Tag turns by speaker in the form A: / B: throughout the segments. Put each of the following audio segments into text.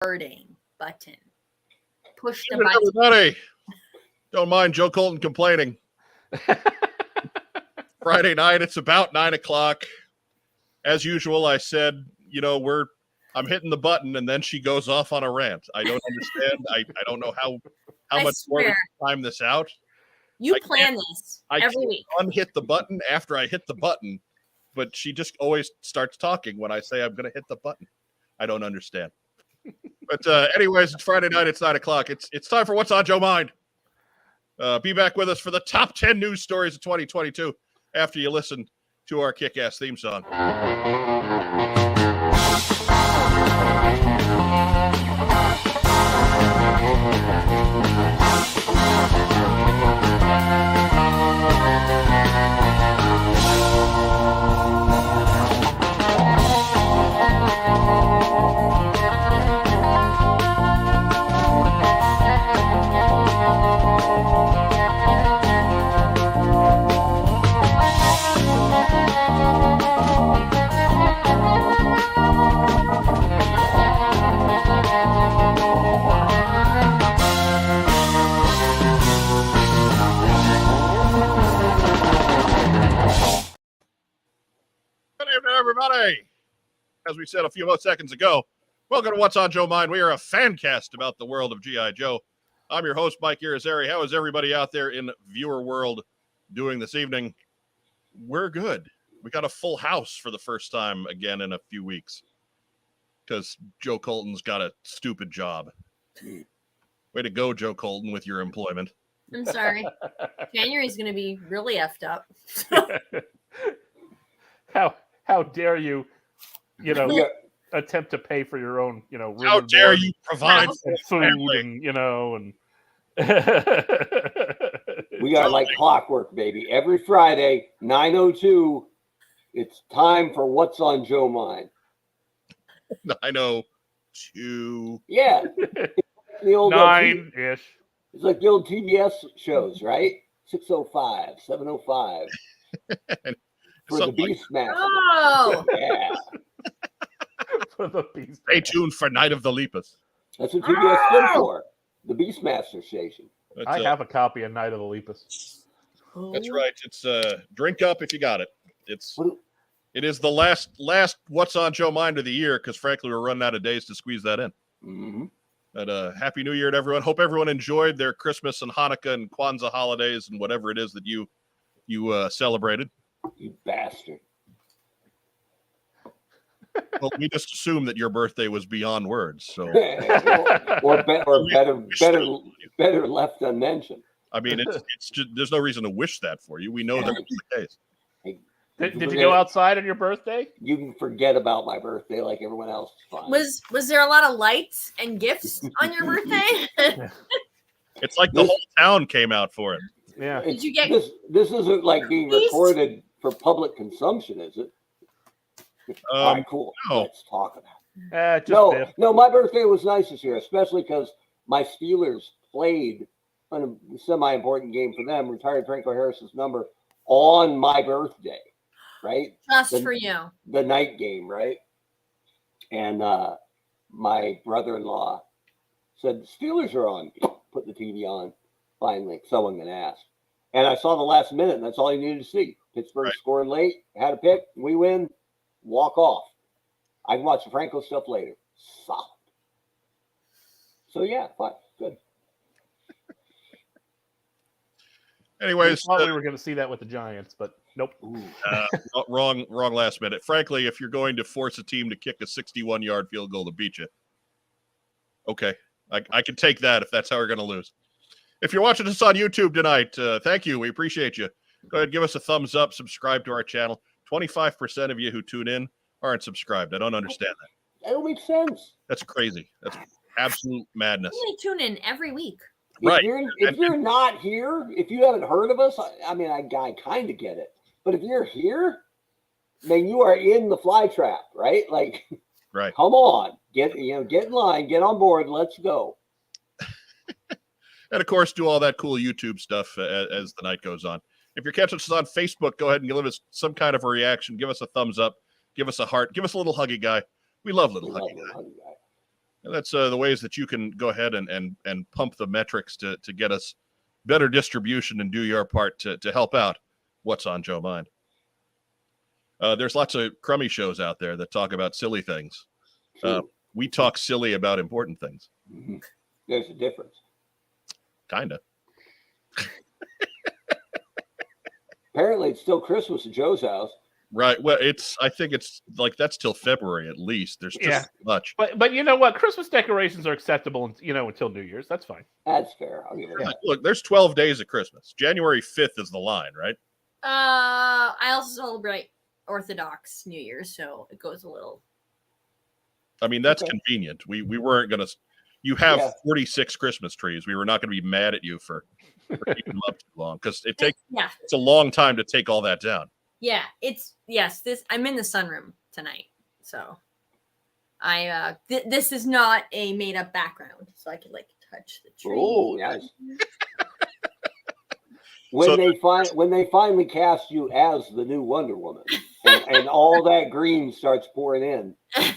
A: starting button. Push the button.
B: Everybody, don't mind Joe Colton complaining. Friday night, it's about 9 o'clock. As usual, I said, I'm hitting the button, and then she goes off on a rant. I don't understand. I don't know how much more we can time this out.
A: You plan this every week.
B: I can't unhit the button after I hit the button, but she just always starts talking when I say I'm going to hit the button. I don't understand. But anyways, it's Friday night. It's 9 o'clock. It's time for What's on Joe Mind. Be back with us for the top 10 news stories of 2022 after you listen to our kick-ass theme song. Everybody, as we said a few seconds ago, welcome to What's on Joe Mind. We are a fan cast about the world of G.I. Joe. I'm your host, Mike Irizarry. How is everybody out there in viewer world doing this evening? We're good. We got a full house for the first time again in a few weeks because Joe Colton's got a stupid job. Way to go, Joe Colton, with your employment.
A: I'm sorry. January's going to be really effed up.
C: How dare you, attempt to pay for your own,
B: how dare you provide
C: food and, and
D: we got like clockwork, baby. Every Friday, 9:02, it's time for What's on Joe Mind.
B: 9:02.
D: Yeah. The old
C: 9-ish.
D: It's like the old TBS shows, right? 6:05, 7:05. For the Beastmaster.
A: Oh!
D: Yeah.
C: For the Beastmaster.
B: Stay tuned for Night of the Lepus.
D: That's what TBS stood for. The Beastmaster station.
C: I have a copy of Night of the Lepus.
B: That's right. It's drink up if you got it. It is the last What's on Joe Mind of the year because frankly we're running out of days to squeeze that in.
D: Mm-hmm.
B: But Happy New Year to everyone. Hope everyone enjoyed their Christmas and Hanukkah and Kwanzaa holidays and whatever it is that you celebrated.
D: You bastard.
B: Well, we just assumed that your birthday was beyond words, so
D: or better left unmentioned.
B: I mean, it's just, there's no reason to wish that for you. We know that was the case.
D: Hey,
C: did you go outside on your birthday?
D: You can forget about my birthday like everyone else. Fine.
A: Was there a lot of lights and gifts on your birthday?
B: It's like the whole town came out for it.
C: Yeah.
A: Did you get
D: this isn't like being recorded for public consumption, is it? All right, cool.
B: No.
D: Let's talk about it. No, my birthday was nice this year, especially because my Steelers played a semi-important game for them, retired Franco Harris's number, on my birthday, right?
A: Just for you.
D: The night game, right? And my brother-in-law said, the Steelers are on. Put the TV on. Finally, someone can ask. And I saw the last minute, and that's all you needed to see. Pittsburgh scored late, had a pick, we win, walk off. I can watch the Franco stuff later. Solid. So, yeah, fine, good.
B: Anyways,
C: I thought we were going to see that with the Giants, but nope.
B: Wrong last minute. Frankly, if you're going to force a team to kick a 61-yard field goal to beat you, okay, I can take that if that's how we're going to lose. If you're watching us on YouTube tonight, thank you. We appreciate you. Go ahead, give us a thumbs up, subscribe to our channel. 25% of you who tune in aren't subscribed. I don't understand that.
D: That don't make sense.
B: That's crazy. That's absolute madness.
A: You tune in every week.
B: Right.
D: If you're not here, if you haven't heard of us, I mean, I kind of get it. But if you're here, then you are in the fly trap, right? Like,
B: right.
D: Come on, get in line, get on board, let's go.
B: And of course, do all that cool YouTube stuff as the night goes on. If you're catching us on Facebook, go ahead and give us some kind of a reaction. Give us a thumbs up. Give us a heart. Give us a little huggy guy. We love little huggy guy. And that's the ways that you can go ahead and pump the metrics to get us better distribution and do your part to help out what's on Joe Mind. There's lots of crummy shows out there that talk about silly things. We talk silly about important things.
D: Mm-hmm. There's a difference.
B: Kind of.
D: Apparently, it's still Christmas at Joe's house.
B: Right. Well, I think it's like that's till February at least. There's just so much.
C: But you know what? Christmas decorations are acceptable, until New Year's. That's fine.
D: That's fair. I'll give it that.
B: Look, there's 12 days of Christmas. January 5th is the line, right?
A: I also celebrate Orthodox New Year's, so it goes a little.
B: I mean, that's convenient. We weren't gonna. You have 46 Christmas trees. We were not going to be mad at you for keeping them up too long because it's a long time to take all that down.
A: Yeah, I'm in the sunroom tonight, so this is not a made up background, so I could touch the tree.
D: Oh, nice. When they finally cast you as the new Wonder Woman and all that green starts pouring in,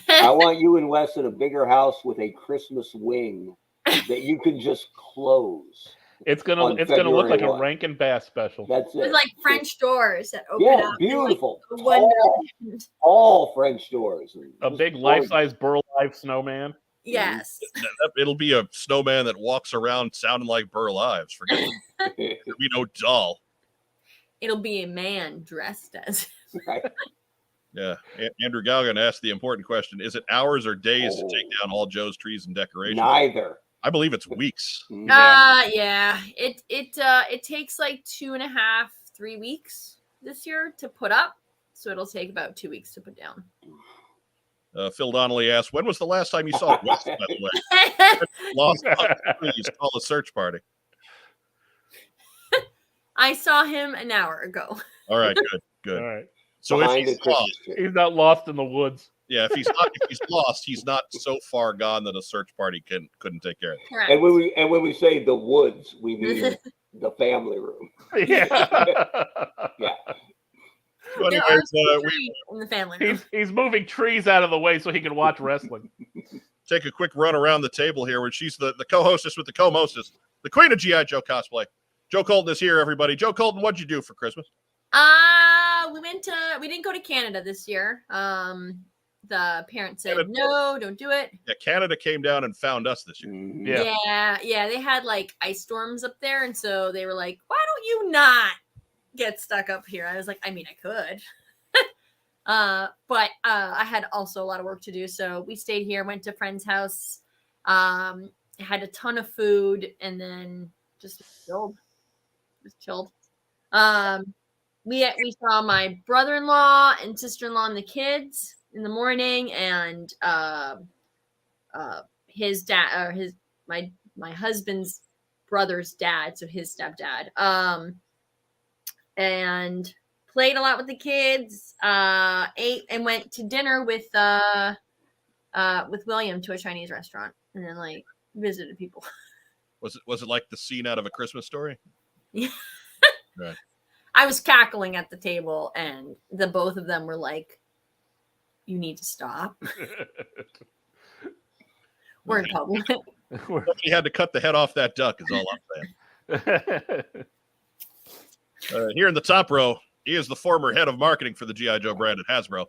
D: I want you and Wes in a bigger house with a Christmas wing that you can just close.
C: It's gonna look like a Rankin Bass special.
D: That's it.
A: With French doors that open up.
D: Yeah, beautiful.
A: And,
D: all French doors.
C: A big life-size Burl Ives snowman.
A: Yes.
B: It'll be a snowman that walks around sounding like Burl Ives. Forget it. There'll be no doll.
A: It'll be a man dressed as.
D: Right.
B: Yeah. Andrew Galgan asked the important question: is it hours or days to take down all Joe's trees and decorations?
D: Neither.
B: I believe it's weeks.
A: Yeah. It takes 2.5, 3 weeks this year to put up, so it'll take about 2 weeks to put down.
B: Phil Donnelly asked, when was the last time you saw Wes, by the way? Lost trees, call a search party.
C: I
A: saw him an hour ago.
B: All right, good.
C: All right.
B: So if
C: he's not lost in the woods.
B: Yeah, if he's lost, he's not so far gone that a search party couldn't take care of him.
A: Correct.
D: And when we say the woods, we mean the family room.
C: Yeah.
D: Yeah.
B: So anyways,
A: in the family room.
C: He's moving trees out of the way so he can watch wrestling.
B: Take a quick run around the table here, where she's the co-hostess with the co-mostess, the queen of G.I. Joe cosplay. Joe Colton is here, everybody. Joe Colton, what'd you do for Christmas?
A: We didn't go to Canada this year. The parents said, no, don't do it.
B: Yeah, Canada came down and found us this year.
A: Yeah. They had ice storms up there. And so they were like, why don't you not get stuck up here? I was like, I mean, I could. But I had also a lot of work to do. So we stayed here, went to a friend's house, had a ton of food, and then just chilled. We saw my brother-in-law and sister-in-law and the kids in the morning, and his dad, or my husband's brother's dad, so his stepdad, and played a lot with the kids, ate and went to dinner with William to a Chinese restaurant, and then visited people.
B: Was it like the scene out of A Christmas Story?
A: Yeah.
B: Right.
A: I was cackling at the table, and the both of them were like, you need to stop. We're in public.
B: Somebody had to cut the head off that duck, is all I'm saying. Here in the top row, he is the former head of marketing for the G.I. Joe brand at Hasbro.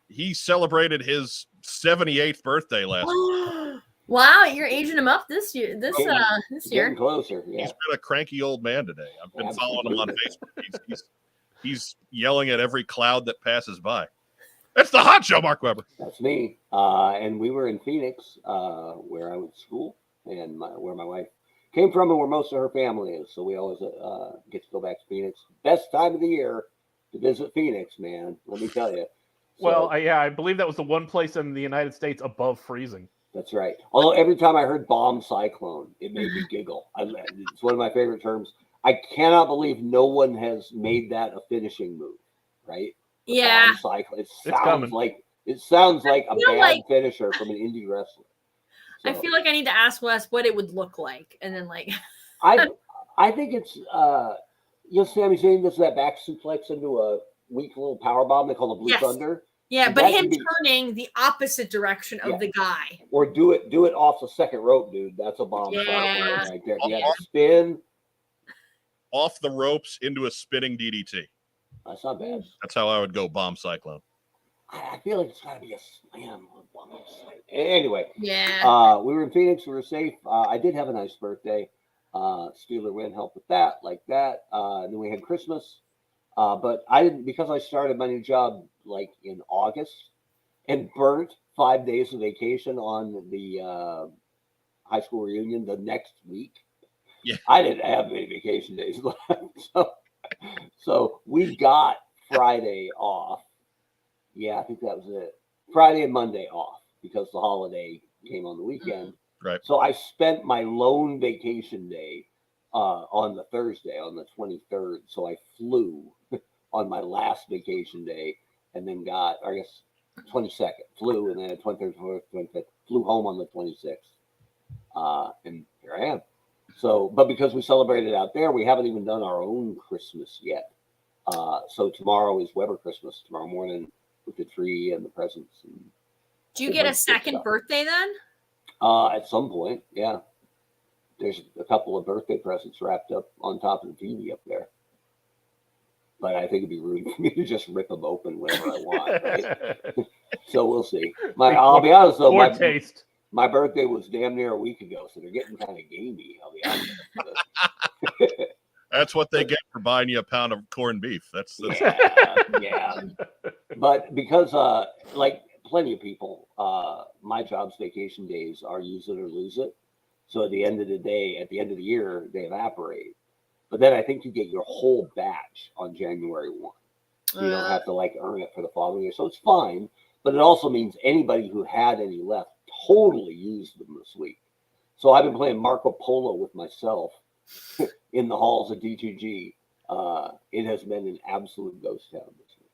B: He celebrated his 78th birthday last year.
A: Wow, you're aging him up this year. This year.
D: Getting closer. Yeah.
B: He's been a cranky old man today. I've been following him on Facebook. He's yelling at every cloud that passes by. It's the Hot Show, Mark Weber.
D: That's me. And we were in Phoenix, where I went to school, and where my wife came from, and where most of her family is. So we always get to go back to Phoenix. Best time of the year to visit Phoenix, man. Let me tell you.
C: Well, I believe that was the one place in the United States above freezing.
D: That's right. Although every time I heard bomb cyclone, it made me giggle. It's one of my favorite terms. I cannot believe no one has made that a finishing move, right?
A: Yeah.
D: Bomb cyclone. It sounds like a bad finisher from an indie wrestler. So,
A: I feel like I need to ask Wes what it would look like, and then
D: I think it's Sami Zayn does that back suplex into a weak little power bomb they call a Blue Thunder.
A: Yeah,
D: And
A: but
D: that
A: him
D: could be-
A: turning the opposite direction of
D: Yeah.
A: the guy.
D: Or do it off the second rope, dude. That's a bomb
A: Yeah.
D: cyclone right there. You have to spin.
B: Off the ropes into a spinning DDT.
D: That's not bad.
B: That's how I would go bomb cyclone.
D: I feel like it's got to be a slam. Anyway,
A: Yeah.
D: we were in Phoenix. We were safe. I did have a nice birthday. Steeler win helped with that, like that. Then we had Christmas. But I didn't, because I started my new job like in August and burnt 5 days of vacation on the high school reunion the next week.
B: Yeah.
D: I didn't have many vacation days left. So we got Friday off. Yeah, I think that was it. Friday and Monday off because the holiday came on the weekend.
B: Right.
D: So I spent my lone vacation day on the Thursday, on the 23rd. So I flew on my last vacation day and then got, I guess, 22nd. Flew and then 23rd, 24th, 25th. Flew home on the 26th. And here I am. So, but because we celebrated out there, we haven't even done our own Christmas yet. So tomorrow is Weber Christmas, tomorrow morning with the tree and the presents. And
A: Do you get a second birthday then?
D: at some point, yeah. There's a couple of birthday presents wrapped up on top of the TV up there. But I think it'd be rude for me to just rip them open whenever I want. Right? So we'll see. I'll be honest though, my birthday was damn near a week ago, so they're getting kind of gamey. I'll be honest.
B: That's what they get for buying you a pound of corned beef. That's
D: yeah. But because like plenty of people, my job's vacation days are use it or lose it. So at the end of the day, at the end of the year, they evaporate. But then I think you get your whole batch on January 1. So you don't have to like earn it for the following year. So it's fine. But it also means anybody who had any left totally used them this week. So I've been playing Marco Polo with myself in the halls of D2G. It has been an absolute ghost town this week.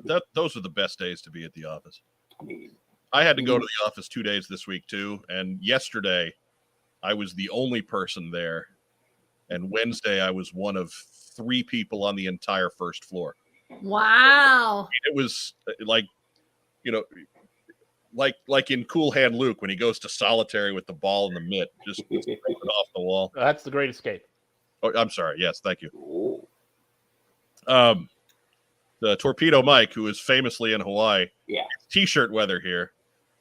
D: So,
B: those are the best days to be at the office.
D: I mean,
B: I had to go to the office 2 days this week too. And yesterday I was the only person there. And Wednesday I was one of 3 people on the entire first floor.
A: Wow.
B: It was like, you know, like in Cool Hand Luke when he goes to solitary with the ball in the mitt, just off the wall.
C: That's the Great Escape.
B: Oh, I'm sorry. Yes, thank you.
D: Ooh.
B: The Torpedo Mike, who is famously in Hawaii,
D: Yeah.
B: T-shirt weather here,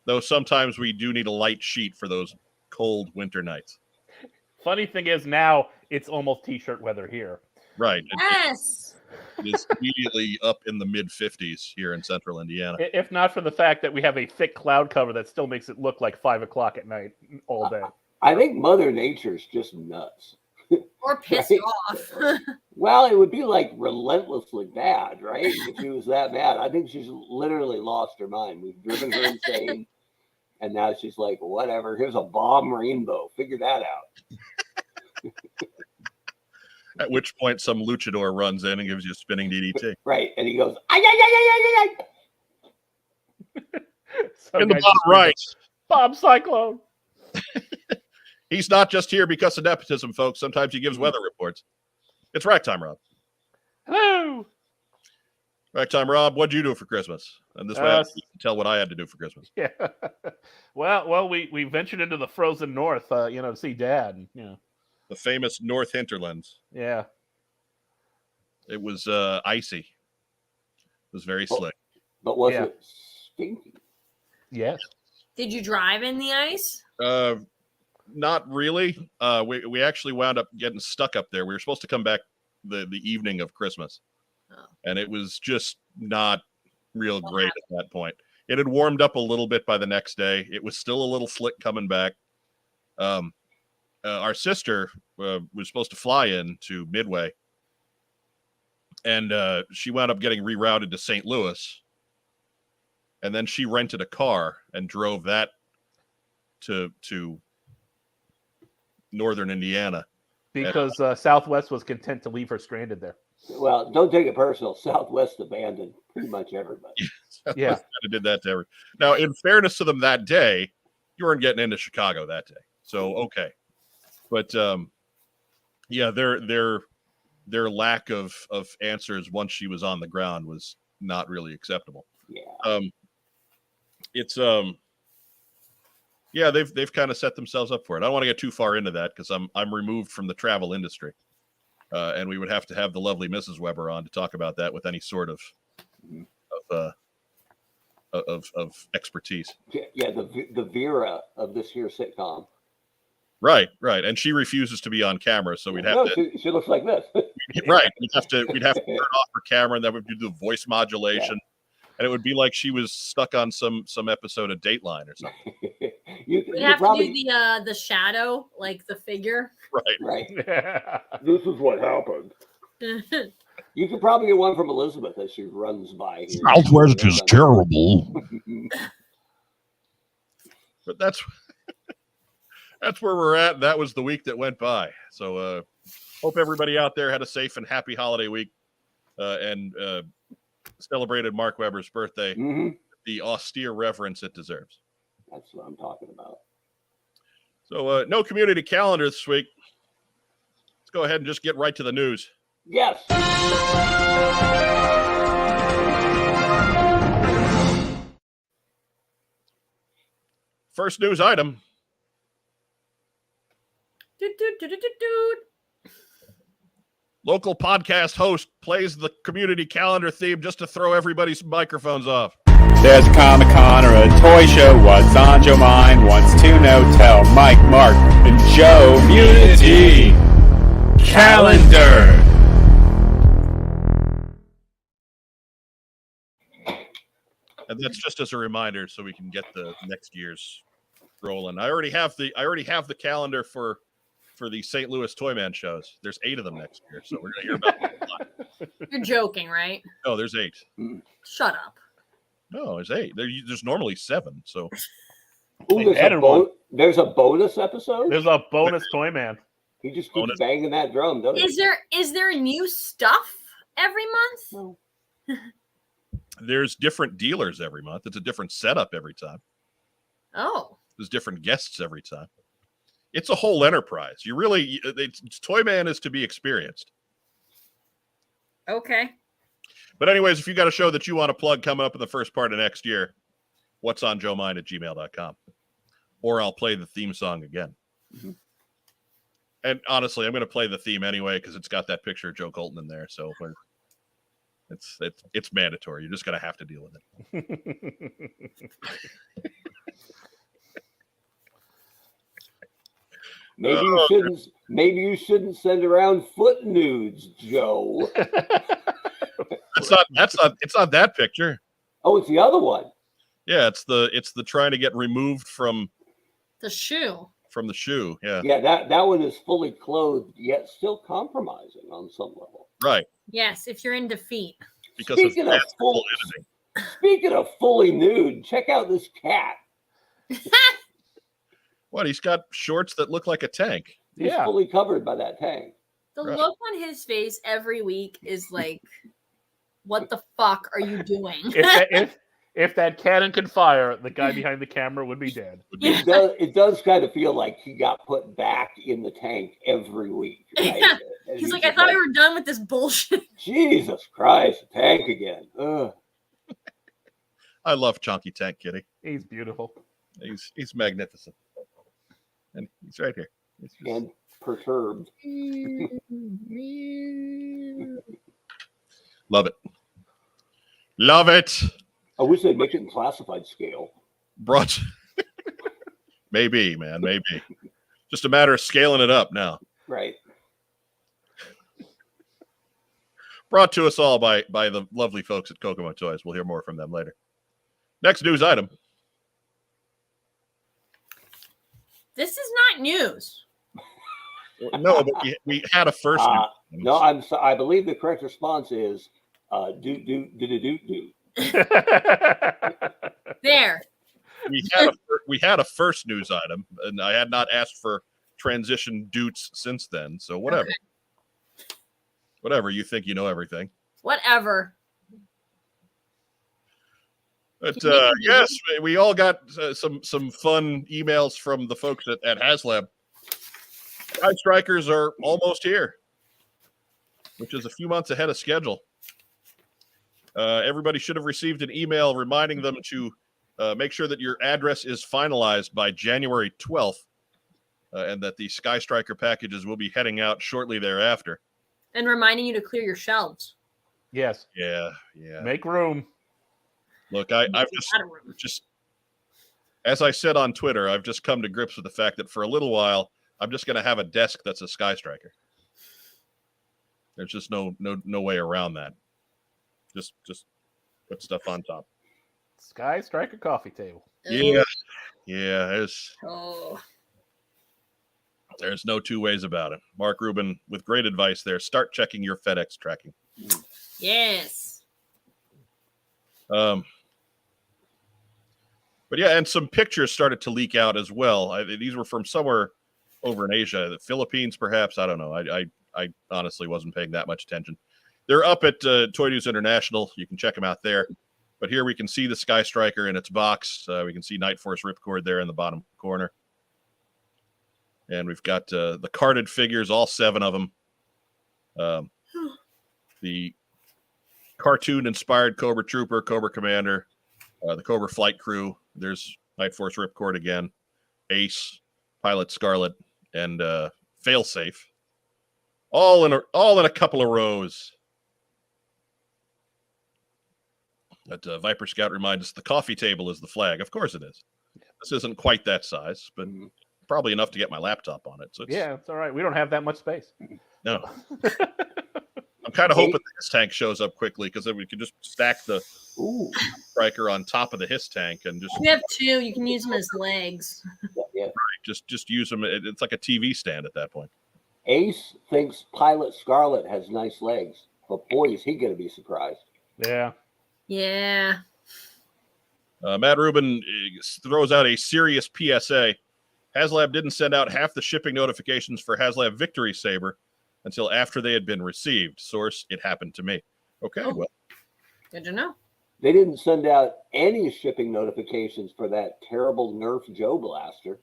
B: though sometimes we do need a light sheet for those cold winter nights.
C: Funny thing is now it's almost T-shirt weather here.
B: Right.
A: Yes.
B: It is immediately up in the mid-50s here in central Indiana.
C: If not for the fact that we have a thick cloud cover that still makes it look like 5 o'clock at night all day.
D: I think Mother Nature's just nuts.
A: Or pissed
D: Right?
A: off.
D: Well, it would be like relentlessly bad, right? If she was that mad. I think she's literally lost her mind. We've driven her insane. And now she's like, whatever, here's a bomb rainbow. Figure that out.
B: At which point some luchador runs in and gives you a spinning DDT.
D: Right. And he goes, ay, ay, ay, ay, ay, ay.
C: So
B: In the
C: guys,
B: bottom right.
C: Bob Cyclone.
B: He's not just here because of nepotism, folks. Sometimes he gives weather reports. It's Rack Time, Rob.
C: Hello.
B: Rack Time, Rob. What'd you do for Christmas? And this way I can tell what I had to do for Christmas.
C: Yeah. Well, we ventured into the frozen north, to see Dad.
B: The famous North Hinterlands.
C: Yeah.
B: It was icy. It was very slick.
D: But was it stinky?
C: Yes.
A: Did you drive in the ice?
B: Not really. We actually wound up getting stuck up there. We were supposed to come back the evening of Christmas.
A: Oh.
B: And it was just not real great at that point. It had warmed up a little bit by the next day. It was still a little slick coming back. Our sister was supposed to fly in to Midway. And she wound up getting rerouted to St. Louis. And then she rented a car and drove that to northern Indiana.
C: Because Southwest was content to leave her stranded there.
D: Well, don't take it personal. Southwest abandoned pretty much everybody.
C: Yeah.
B: Kind of did that to everyone. Now, in fairness to them that day, you weren't getting into Chicago that day. So, okay. But, yeah, their lack of answers once she was on the ground was not really acceptable.
D: Yeah.
B: It's yeah, they've kind of set themselves up for it. I don't want to get too far into that because I'm removed from the travel industry, and we would have to have the lovely Mrs. Weber on to talk about that with any sort of expertise.
D: Yeah, the Vera of this here sitcom.
B: Right, and she refuses to be on camera, so we'd have to.
D: She looks like this.
B: Right, we'd have to turn off her camera, and then we'd do the voice modulation, and it would be like she was stuck on some episode of Dateline or something.
A: We have to do the shadow, like the figure.
D: Right.
C: This is what happened.
D: You could probably get one from Elizabeth as she runs by here.
E: Southwest is terrible.
B: But that's where we're at. That was the week that went by. So hope everybody out there had a safe and happy holiday week and celebrated Mark Weber's birthday with the austere reverence it deserves.
D: That's what I'm talking about.
B: So no community calendar this week. Let's go ahead and just get right to the news.
D: Yes.
B: First news item. Local podcast host plays the community calendar theme just to throw everybody's microphones off.
F: There's a Comic-Con or a toy show. What's on Joe mind? Wants to know. Tell Mike, Mark, and Joe. Community calendar.
B: And that's just as a reminder, so we can get the next year's rolling. I already have the calendar for the St. Louis Toyman shows. There's 8 of them next year, so we're gonna hear about them a lot.
A: You're joking, right?
B: No, there's 8.
A: Shut up.
B: No, there's 8. There's normally 7. So
D: Ooh, there's a bonus episode.
C: There's a bonus Toyman.
D: He just keeps banging that drum, doesn't he?
A: Is there new stuff every month?
D: No.
B: there's different dealers every month. It's a different setup every time.
A: Oh.
B: There's different guests every time. It's a whole enterprise. Toyman is to be experienced.
A: Okay.
B: But anyways, if you got a show that you want to plug coming up in the first part of next year, what's on joemind@gmail.com. Or I'll play the theme song again. Mm-hmm. And honestly, I'm going to play the theme anyway because it's got that picture of Joe Colton in there. So it's mandatory. You're just going to have to deal with it.
D: Maybe you shouldn't send around foot nudes, Joe.
B: It's not that picture.
D: Oh, it's the other one.
B: Yeah, it's the trying to get removed from
A: the shoe.
B: From the shoe, yeah.
D: Yeah, that one is fully clothed yet still compromising on some level.
B: Right.
A: Yes, if you're in defeat.
B: Because
D: speaking of fully nude, check out this cat.
B: What? He's got shorts that look like a tank.
D: He's fully covered by that tank.
A: The look on his face every week is like, what the fuck are you doing?
C: If that cannon could fire, the guy behind the camera would be dead.
D: It does kind of feel like he got put back in the tank every week. Right?
A: Yeah. He's like, I thought we were done with this bullshit.
D: Jesus Christ, tank again. Ugh.
B: I love Chunky Tank Kitty.
C: He's beautiful.
B: He's magnificent. And he's right here.
D: And perturbed.
B: Love it. Love it.
D: I wish they'd make it in classified scale.
B: Maybe, man, maybe. Just a matter of scaling it up now.
D: Right.
B: Brought to us all by the lovely folks at Kokomo Toys. We'll hear more from them later. Next news item.
A: This is not news.
B: No, but we had a first.
D: No, I believe the correct response is do.
A: There.
B: We had a first news item, and I had not asked for transition doots since then. So whatever. Okay. Whatever. You think you know everything.
A: Whatever.
B: But yes, we all got some fun emails from the folks at HasLab. Sky Strikers are almost here, which is a few months ahead of schedule. Everybody should have received an email reminding them to make sure that your address is finalized by January 12th, and that the Sky Striker packages will be heading out shortly thereafter.
A: And reminding you to clear your shelves.
C: Yes.
B: Yeah.
C: Make room.
B: Look, I've just, as I said on Twitter, I've just come to grips with the fact that for a little while, I'm just going to have a desk that's a Sky Striker. There's just no way around that. Just put stuff on top.
C: Sky Striker coffee table.
B: Yeah. There's no two ways about it. Mark Rubin with great advice there. Start checking your FedEx tracking.
A: Yes.
B: But yeah, and some pictures started to leak out as well. These were from somewhere over in Asia, the Philippines, perhaps. I don't know. I honestly wasn't paying that much attention. They're up at Toy News International. You can check them out there. But here we can see the Sky Striker in its box. We can see Night Force Ripcord there in the bottom corner. And we've got the carded figures, all 7 of them. The cartoon-inspired Cobra Trooper, Cobra Commander, the Cobra Flight Crew. There's Night Force Ripcord again, Ace, Pilot Scarlet, and Failsafe. All in a couple of rows. But Viper Scout reminds us the coffee table is the flag. Of course it is. This isn't quite that size, but probably enough to get my laptop on it. So
C: it's all right. We don't have that much space.
B: No. I'm kind of hoping the HISS tank shows up quickly, because then we could just stack the Striker on top of the HISS tank and just.
A: We have 2. You can use them as legs.
D: Yeah.
B: Right. Just use them. It's like a TV stand at that point.
D: Ace thinks Pilot Scarlet has nice legs, but boy, is he going to be surprised.
C: Yeah.
A: Yeah.
B: Matt Rubin throws out a serious PSA. HasLab didn't send out half the shipping notifications for HasLab Victory Saber until after they had been received. Source, it happened to me. Okay, well.
A: Good to know.
D: They didn't send out any shipping notifications for that terrible Nerf Joe blaster.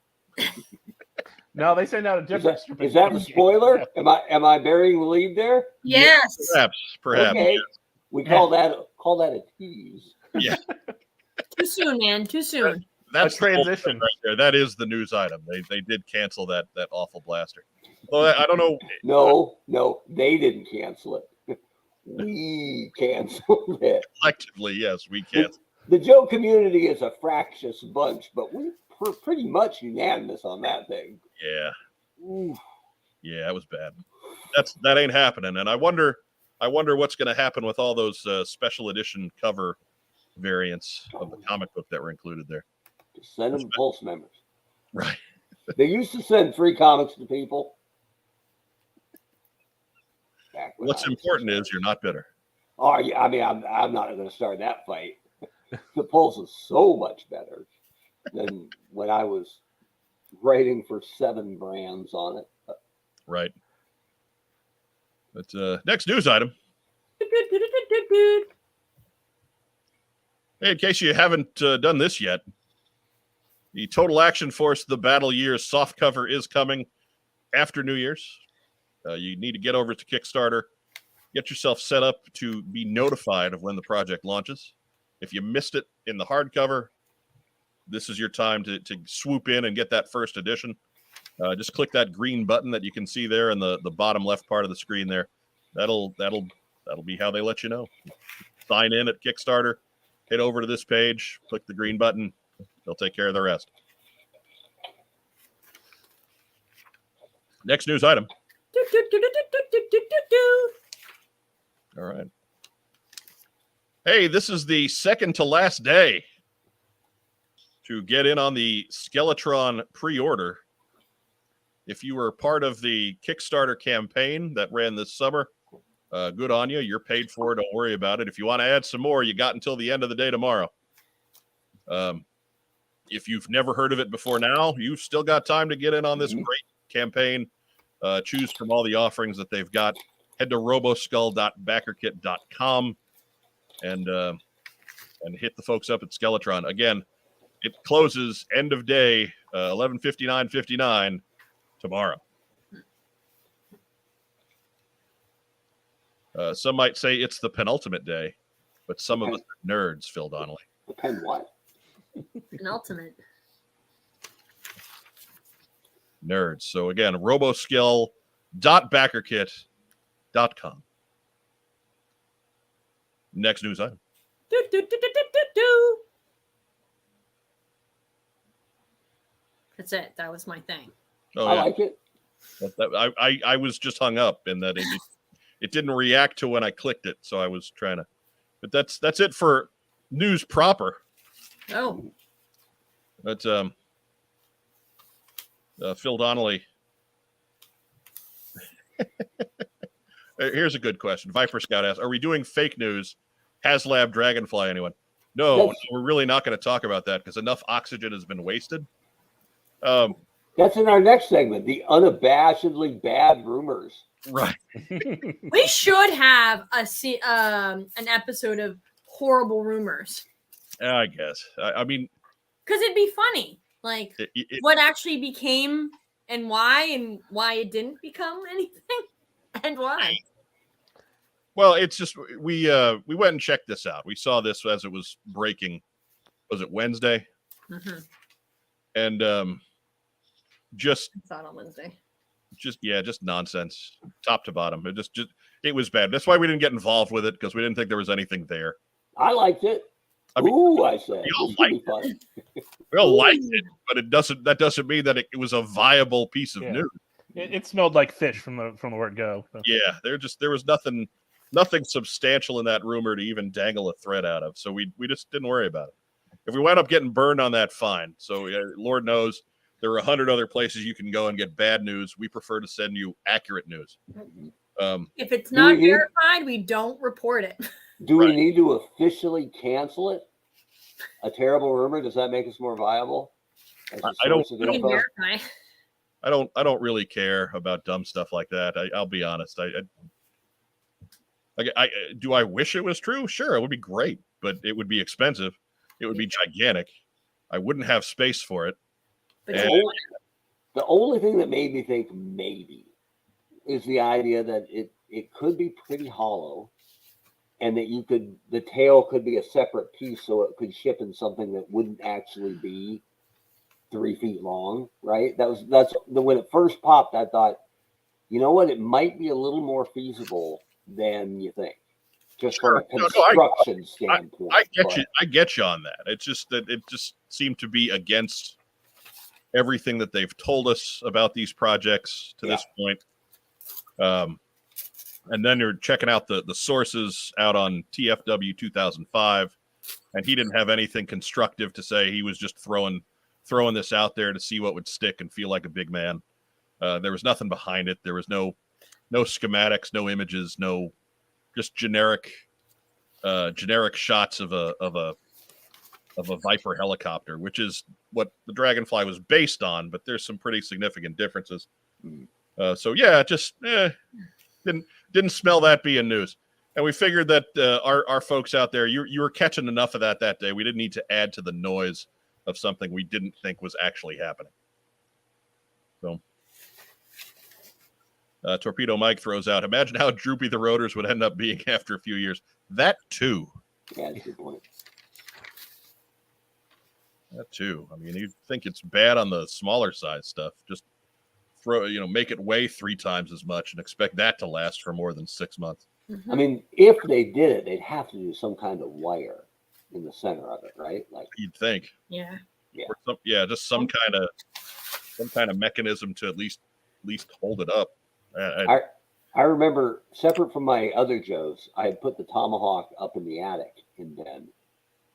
C: No, they send out a different.
D: Is that a spoiler? Am I burying the lead there?
A: Yes.
B: Perhaps.
D: Okay. We call that a tease.
B: Yeah.
A: Too soon, man. Too soon.
B: That's
C: a transition
B: right there. That is the news item. They did cancel that awful blaster. Well, I don't know.
D: No, they didn't cancel it. We canceled it.
B: Collectively, yes, we canceled.
D: The Joe community is a fractious bunch, but we're pretty much unanimous on that thing.
B: Yeah.
D: Ooh.
B: Yeah, it was bad. That ain't happening. And I wonder what's going to happen with all those special edition cover variants of the comic book that were included there.
D: Just send them Pulse members.
B: Right.
D: They used to send free comics to people.
B: What's important is you're not bitter.
D: Oh, yeah. I mean, I'm not going to start that fight. The Pulse is so much better than when I was writing for 7 brands on it.
B: Right. But next news item. Hey, in case you haven't done this yet, the Total Action Force The Battle Years softcover is coming after New Year's. You need to get over to Kickstarter, get yourself set up to be notified of when the project launches. If you missed it in the hardcover, this is your time to swoop in and get that first edition. Just click that green button that you can see there in the bottom left part of the screen there. That'll be how they let you know. Sign in at Kickstarter, head over to this page, click the green button. They'll take care of the rest. Next news item. All right. Hey, this is the second to last day to get in on the Skeletron pre-order. If you were part of the Kickstarter campaign that ran this summer, good on you. You're paid for it. Don't worry about it. If you want to add some more, you got until the end of the day tomorrow. If you've never heard of it before now, you've still got time to get in on this great campaign. Choose from all the offerings that they've got. Head to roboskull.backerkit.com and hit the folks up at Skeletron. Again, it closes end of day 11:59:59 tomorrow. Some might say it's the penultimate day. but some of us are nerds, Phil Donnelly.
D: Depend what?
A: An ultimate.
B: Nerds. So again, roboskill.backerkit.com. Next news item.
A: Do, do, do, do, do, do, do. That's it. That was my thing.
B: Oh,
D: I
B: yeah.
D: like it.
B: I was just hung up in that it didn't react to when I clicked it, so I was trying to. But that's it for news proper.
A: Oh,
B: But Phil Donnelly. Here's a good question. Viper Scout asks, "Are we doing fake news? HasLab Dragonfly? Anyone?" No,
D: Yes.
B: we're really not going to talk about that because enough oxygen has been wasted.
D: That's in our next segment, the unabashedly bad rumors.
B: Right.
A: we should have an episode of horrible rumors
B: I guess. I mean,
A: because it'd be funny, like what actually became and why it didn't become anything and why.
B: well, it's just we went and checked this out. We saw this as it was breaking. Was it Wednesday?
A: Mm-hmm.
B: And just
A: I saw it on Wednesday.
B: just nonsense, top to bottom. It was bad. That's why we didn't get involved with it because we didn't think there was anything there.
D: I liked it.
B: I mean,
D: Ooh, I said.
B: we all
D: This could be
B: liked
D: fun.
B: We all liked it, but that doesn't mean that it was a viable piece of
C: Yeah.
B: news.
C: It smelled like fish from the word go. So.
B: Yeah, there was nothing substantial in that rumor to even dangle a thread out of. So we just didn't worry about it. If we wound up getting burned on that, fine. So Lord knows there are 100 other places you can go and get bad news. We prefer to send you accurate news.
A: If it's not verified, we don't report it.
D: Do we need to officially cancel it? A terrible rumor? Does that make us more viable? As a
B: I don't-
D: source of
B: I don't-
D: info?
A: Verify.
B: I don't really care about dumb stuff like that. I'll be honest. Do I wish it was true? Sure, it would be great, but it would be expensive. It would be gigantic. I wouldn't have space for it.
A: But
B: And-
A: you-
D: The only thing that made me think maybe is the idea that it could be pretty hollow, and that the tail could be a separate piece, so it could ship in something that wouldn't actually be 3 feet long, right? When it first popped, I thought, you know what, it might be a little more feasible than you think, just from a construction standpoint.
B: I get you on that. It's just that it just seemed to be against everything that they've told us about these projects to this point. And then you're checking out the sources out on TFW 2005, and he didn't have anything constructive to say. He was just throwing this out there to see what would stick and feel like a big man. There was nothing behind it. There was no schematics, no images, no just generic shots of a Viper helicopter, which is what the Dragonfly was based on, but there's some pretty significant differences. So yeah, just didn't smell that being news. And we figured that our folks out there, you were catching enough of that day. We didn't need to add to the noise of something we didn't think was actually happening. So Torpedo Mike throws out, imagine how droopy the rotors would end up being after a few years. That too.
D: Yeah, that's a good point.
B: That too. I mean, you think it's bad on the smaller size stuff. Just make it weigh 3 times as much and expect that to last for more than 6 months.
D: I mean, if they did it, they'd have to do some kind of wire in the center of it, right? Like
B: You'd think.
A: Yeah.
B: Or just some kind of mechanism to at least hold it up.
D: I remember, separate from my other Joes, I had put the Tomahawk up in the attic in Ben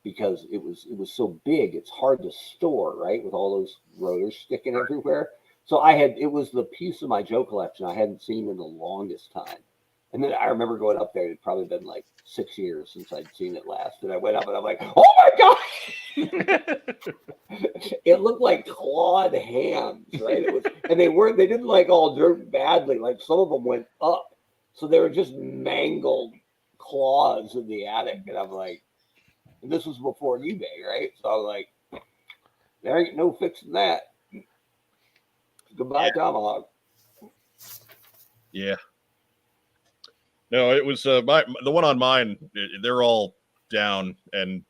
D: because it was so big, it's hard to store, right? With all those rotors sticking everywhere. So it was the piece of my Joe collection I hadn't seen in the longest time. And then I remember going up there, it'd probably been like 6 years since I'd seen it last. And I went up and I'm like, oh my God! It looked like clawed hands, right? And they didn't like all dirt badly. Like some of them went up. So they were just mangled claws in the attic. And I'm like, and this was before eBay, right? So I was like, there ain't no fixing that. Goodbye, Tomahawk.
B: Yeah. No, it was the one on mine. They're all down, and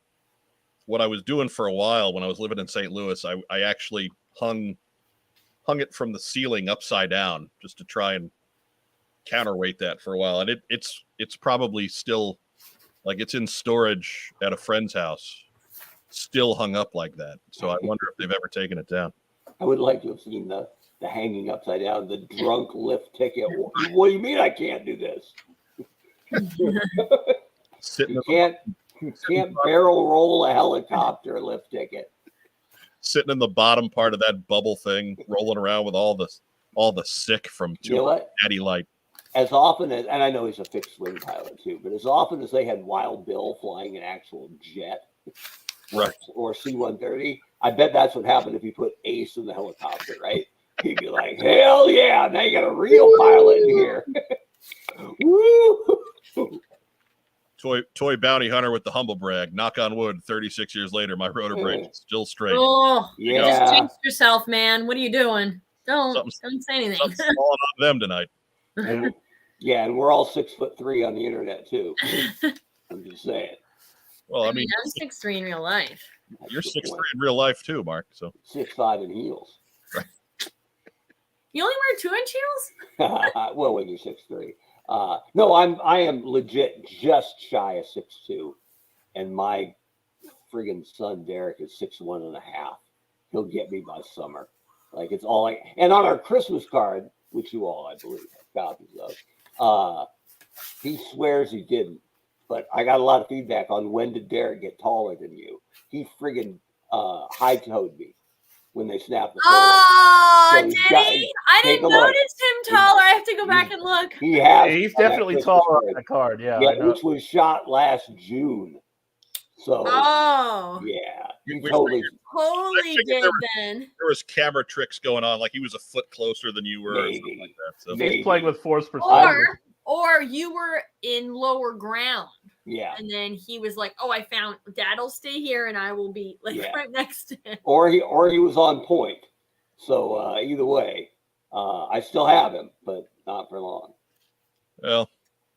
B: what I was doing for a while when I was living in St. Louis, I actually hung it from the ceiling upside down just to try and counterweight that for a while. And it's probably still, like, it's in storage at a friend's house, still hung up like that. So I wonder if they've ever taken it down.
D: I would like to have seen the hanging upside down, the drunk lift ticket. What do you mean I can't do this?
B: Sitting
D: You can't barrel roll a helicopter lift ticket.
B: Sitting in the bottom part of that bubble thing, rolling around with all the sick from
D: You know what?
B: Natty Light.
D: As often as, and I know he's a fixed wing pilot too, but as often as they had Wild Bill flying an actual jet,
B: Right,
D: or C-130, I bet that's what happened if you put Ace in the helicopter, right? He'd be like, hell yeah, now you got a real pilot in here. Woo!
B: Toy bounty hunter with the humble brag. Knock on wood. 36 years later, my rotor blade is still straight.
A: Oh,
D: Yeah.
A: just jinx yourself, man. What are you doing? Don't say anything.
B: Something's falling on them tonight.
D: Yeah, and we're all 6'3" on the internet too. I'm just saying.
B: Well, I mean,
A: I'm 6'3" in real life.
B: you're 6'3" in real life too, Mark. So
D: 6'5" in heels.
A: You only wear 2-inch heels?
D: Well, when you're 6'3". No, I am legit just shy of 6'2", and my friggin' son Derek is 6'1.5". He'll get me by summer. Like, it's all like, and on our Christmas card, which you all, I believe, have copies of, he swears he didn't, but I got a lot of feedback on when did Derek get taller than you. He friggin' high-toed me when they snapped the photo.
A: Oh,
D: So
A: did
D: got-
A: he? I
D: take
A: didn't
D: a look.
A: notice him taller. I have to go back and look.
D: He has.
C: He's
D: on that
C: definitely
D: Christmas
C: taller
D: card.
C: on that card. Yeah,
D: Yeah,
C: I know.
D: which was shot last June. So
A: Oh,
D: yeah, he
B: We
D: totally.
A: totally
B: figured
A: did
B: there
A: then.
B: there was camera tricks going on, like he was a foot closer than you were, or something
D: Maybe.
B: like that. So
D: Maybe.
C: He's playing with force perspective.
A: Or you were in lower ground,
D: Yeah,
A: and then he was like, "Oh, I found Dad'll stay here, and I will be like
D: Yeah.
A: right next to him."
D: or he was on point. So either way, I still have him, but not for long.
B: well,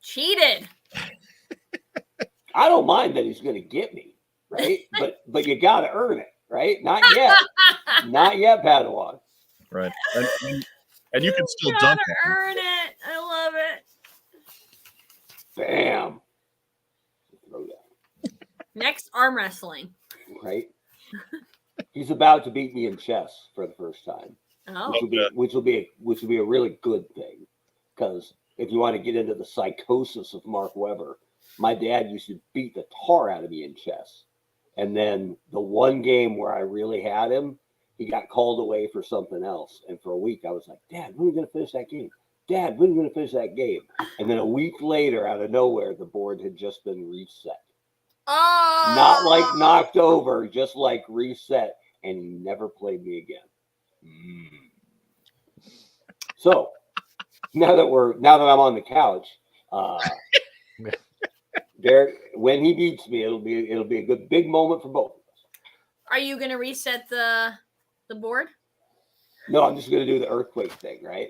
A: Cheated.
D: I don't mind that he's going to get me, right? but you got to earn it, right? Not yet, not yet, Padawan.
B: right, and you can still
A: Gotta
B: dunk.
A: earn it. I love it.
D: Bam. Throw that,
A: Next, arm wrestling.
D: right? He's about to beat me in chess for the first time.
A: Oh,
D: which will be a really good thing, because if you want to get into the psychosis of Mark Webber, my dad used to beat the tar out of me in chess, and then the one game where I really had him, he got called away for something else, and for a week I was like, Dad, when are we going to finish that game? Dad, when are we going to finish that game? And then a week later, out of nowhere, the board had just been reset.
A: oh,
D: Not like knocked over, just like reset, and he never played me again. So now that I'm on the couch, Derek, when he beats me, it'll be a good big moment for both of us.
A: Are you gonna reset the board?
D: No, I'm just gonna do the earthquake thing, right?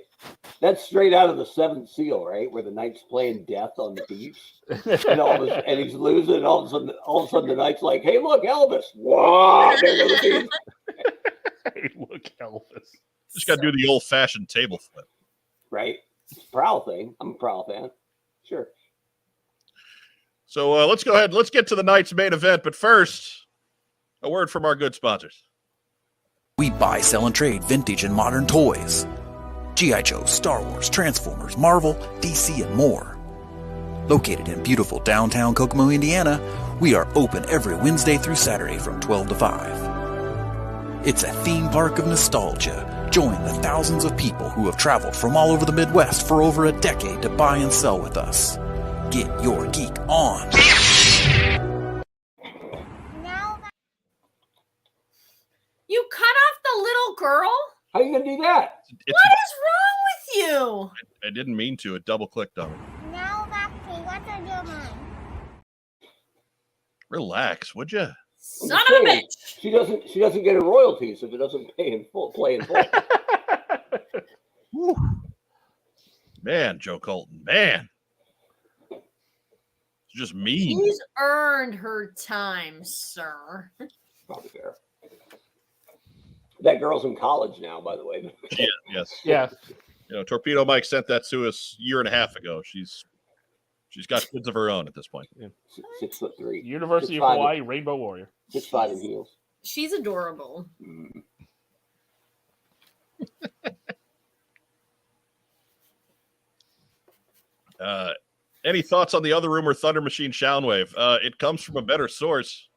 D: That's straight out of the Seventh Seal, right? Where the knight's playing death on the beach, and he's losing, and all of a sudden the knight's like, "Hey, look, Elvis!" Wow, there goes the beach.
C: Hey, look, Elvis.
B: Just got to do the old-fashioned table flip.
D: Right? It's a Prowl thing. I'm a Prowl fan. Sure.
B: So let's go ahead. Let's get to the night's main event. But first, a word from our good sponsors.
E: We buy, sell, and trade vintage and modern toys. G.I. Joe, Star Wars, Transformers, Marvel, DC, and more. Located in beautiful downtown Kokomo, Indiana, we are open every Wednesday through Saturday from 12 to 5. It's a theme park of nostalgia. Join the thousands of people who have traveled from all over the Midwest for over a decade to buy and sell with us. Get your geek on.
A: You cut off the little girl?
D: How you gonna do that?
A: What is wrong with you?
B: I didn't mean to. It double-clicked on me.
G: Now back to what's on your mind?
B: Relax, would you?
A: Son of a bitch.
D: She doesn't get her royalties if it doesn't play in full.
B: Man, Joe Colton, man. just mean.
A: She's earned her time, sir.
D: Probably fair. That girl's in college now, by the way.
B: Yeah, yes.
C: Yeah.
B: Torpedo Mike sent that to us a year and a half ago. She's got kids of her own at this point.
D: 6'3".
C: University of
D: 6'5"
C: Hawaii, Rainbow Warrior.
D: 6'5" in heels.
A: She's adorable.
D: Mm.
B: Any thoughts on the other rumor, Thunder Machine Soundwave? It comes from a better source,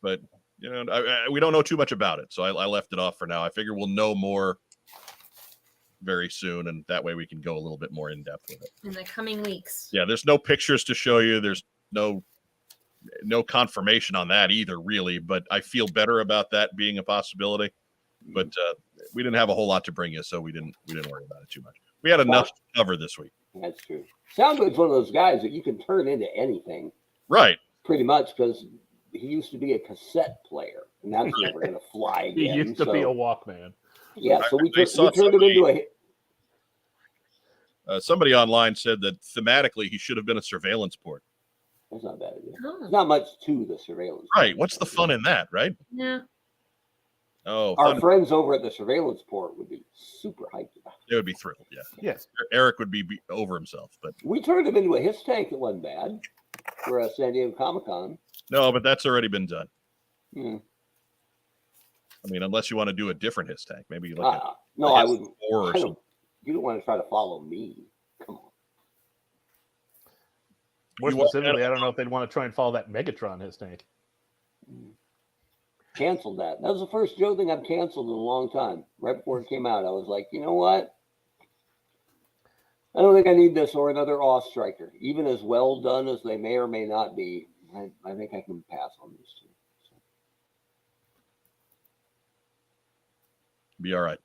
B: but we don't know too much about it, so I left it off for now. I figure we'll know more very soon, and that way we can go a little bit more in depth with it
A: in the coming weeks.
B: Yeah, there's no pictures to show you. There's no confirmation on that either, really. But I feel better about that being a possibility. But we didn't have a whole lot to bring you, so we didn't worry about it too much. We had enough to cover this week.
D: That's true. Soundwave's one of those guys that you can turn into anything,
B: right?
D: Pretty much, because he used to be a cassette player, and that's never going to fly again.
C: He used to be a Walkman.
D: Yeah, so we turned him into a.
B: Somebody online said that thematically he should have been a surveillance port.
D: That's not a bad idea. There's not much to the surveillance.
B: Right. What's the fun in that, right?
A: Yeah.
B: Oh,
D: our friends over at the surveillance port would be super hyped about it.
B: They would be thrilled, yeah.
C: Yes.
B: Eric would be over himself, but
D: we turned him into a his tank. It wasn't bad for San Diego Comic-Con.
B: No, but that's already been done.
D: Hmm.
B: I mean, unless you want to do a different his tank, maybe like
D: no, I wouldn't.
B: Or something.
D: You don't want to try to follow me. Come on.
C: More specifically, I don't know if they'd want to try and follow that Megatron his tank.
D: Canceled that. That was the first Joe thing I've canceled in a long time. Right before it came out, I was like, you know what? I don't think I need this or another Awe Striker. Even as well done as they may or may not be, I think I can pass on these two. So.
B: Be all right.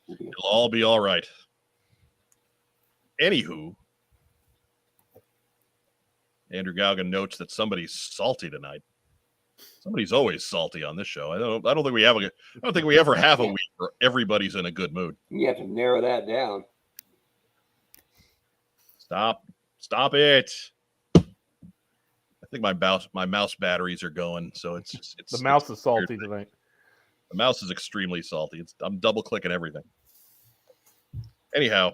B: It'll all be all right. Anywho, Andrew Gauguin notes that somebody's salty tonight. Somebody's always salty on this show. I don't think we ever have a week where everybody's in a good mood.
D: You have to narrow that down.
B: Stop it. I think my mouse batteries are going, so it's
C: the mouse is salty tonight.
B: The mouse is extremely salty. I'm double clicking everything. Anyhow,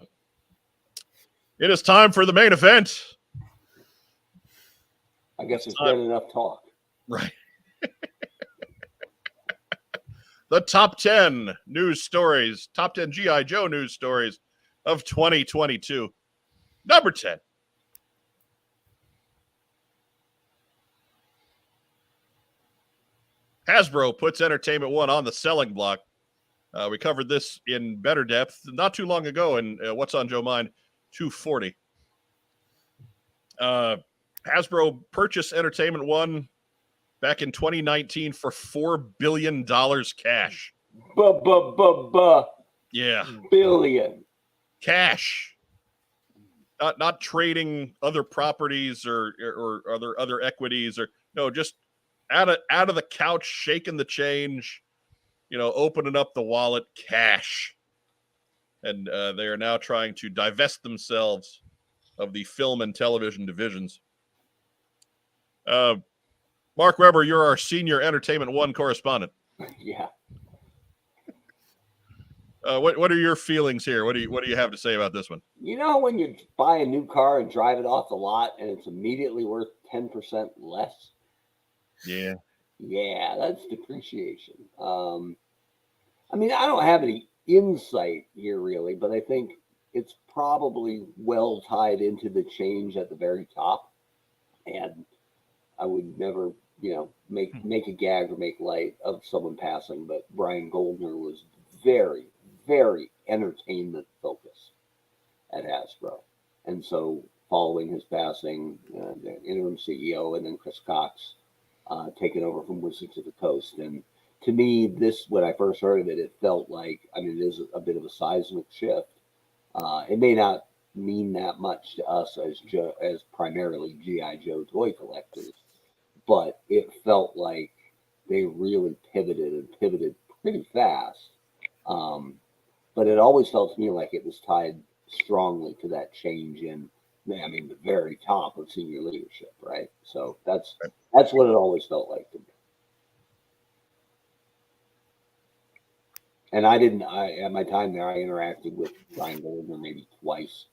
B: it is time for the main event.
D: I guess it's been enough talk.
B: Right. The top 10 news stories, top 10 G.I. Joe news stories of 2022. Number 10. Hasbro puts Entertainment One on the selling block. We covered this in better depth not too long ago in What's on Joe Mind 240. Hasbro purchased Entertainment One back in 2019 for $4 billion cash. Yeah.
D: Billion.
B: Cash. Not trading other properties or other equities just out of the couch, shaking the change, opening up the wallet, cash. And they are now trying to divest themselves of the film and television divisions. Mark Weber, you're our senior Entertainment One correspondent.
D: Yeah.
B: What are your feelings here? What do you have to say about this one?
D: When you buy a new car and drive it off the lot and it's immediately worth 10% less?
B: Yeah.
D: Yeah, that's depreciation. I don't have any insight here really, but I think it's probably well tied into the change at the very top. And I would never, make a gag or make light of someone passing, but Brian Goldner was very, very entertainment focused at Hasbro. And so following his passing, the interim CEO and then Chris Cox taking over from Wizards of the Coast. And to me, when I first heard of it, it felt like, it is a bit of a seismic shift. It may not mean that much to us as primarily G.I. Joe toy collectors, but it felt like they really pivoted pretty fast. But it always felt to me like it was tied strongly to that change in I mean, the very top of senior leadership, right? So that's what it always felt like to me. And at my time there, I interacted with Brian Goldner maybe twice,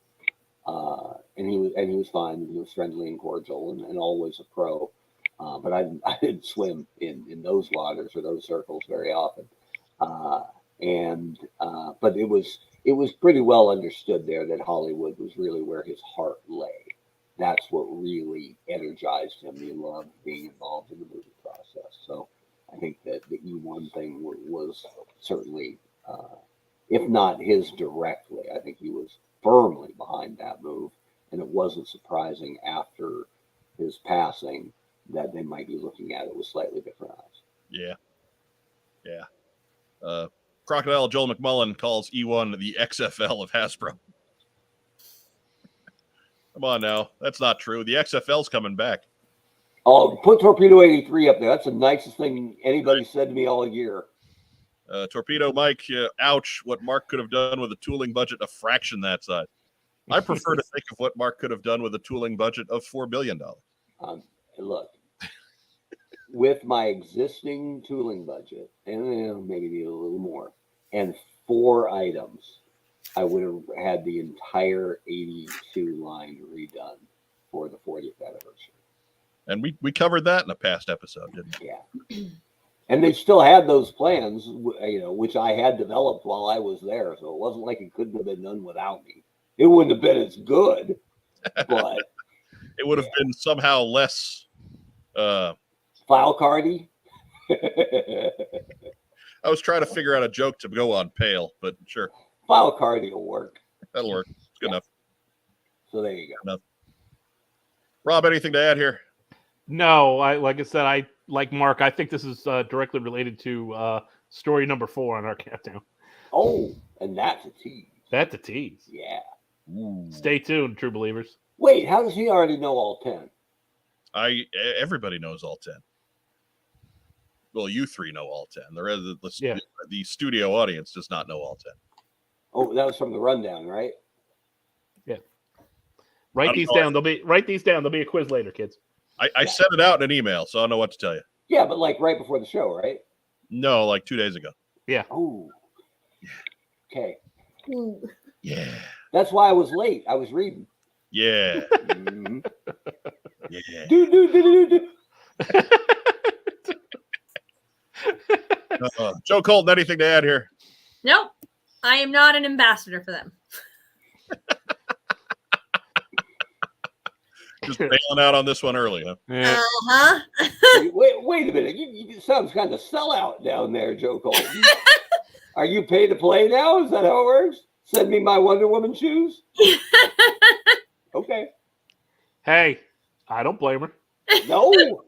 D: and he was fine. He was friendly and cordial, and always a pro. But I didn't swim in those waters or those circles very often. But it was pretty well understood there that Hollywood was really where his heart lay. That's what really energized him. He loved being involved in the movie process. So I think that the E1 thing was certainly, if not his directly, I think he was firmly behind that move. And it wasn't surprising after his passing that they might be looking at it with slightly different eyes.
B: Yeah. Crocodile Joel McMullen calls E1 the XFL of Hasbro. Come on now. That's not true. The XFL's coming back.
D: Oh, put Torpedo 83 up there. That's the nicest thing anybody said to me all year.
B: Torpedo Mike, ouch, what Mark could have done with a tooling budget a fraction that size. I prefer to think of what Mark could have done with a tooling budget of $4 billion.
D: Look, with my existing tooling budget, and maybe need a little more, and 4 items, I would have had the entire 82 line redone for the 40th anniversary.
B: And we covered that in a past episode, didn't we?
D: Yeah. And they still had those plans, which I had developed while I was there. So it wasn't like it couldn't have been done without me. It wouldn't have been as good, but
B: it would have been somehow less
D: file cardy.
B: I was trying to figure out a joke to go on Pale, but sure.
D: File cardy will work.
B: That'll work. It's good enough.
D: So there you go.
B: Enough. Rob, anything to add here?
C: No, like I said, I like Mark. I think this is directly related to story number 4 on our countdown.
D: Oh, and that's a tease.
C: That's a tease.
D: Yeah.
B: Ooh.
C: Stay tuned, true believers.
D: Wait, how does he already know all 10?
B: Everybody knows all 10. Well, you 3 know all 10. The studio audience does not know all 10.
D: Oh, that was from the rundown, right?
C: Yeah. Write these down. There'll be a quiz later, kids.
B: I sent it out in an email, so I don't know what to tell you.
D: Yeah, but like right before the show, right?
B: No, like 2 days ago.
C: Yeah.
D: Oh. Okay.
B: Yeah.
D: That's why I was late. I was reading.
B: Yeah.
D: Mm-hmm.
B: Yeah.
D: Do.
B: Joe Colton, anything to add here?
A: Nope. I am not an ambassador for them.
B: Just bailing out on this one early, huh?
C: Yeah.
A: Uh-huh.
D: Wait a minute. You sound kind of sellout down there, Joe Colton. Are you paid to play now? Is that how it works? Send me my Wonder Woman shoes? Okay.
C: Hey, I don't blame her.
D: No.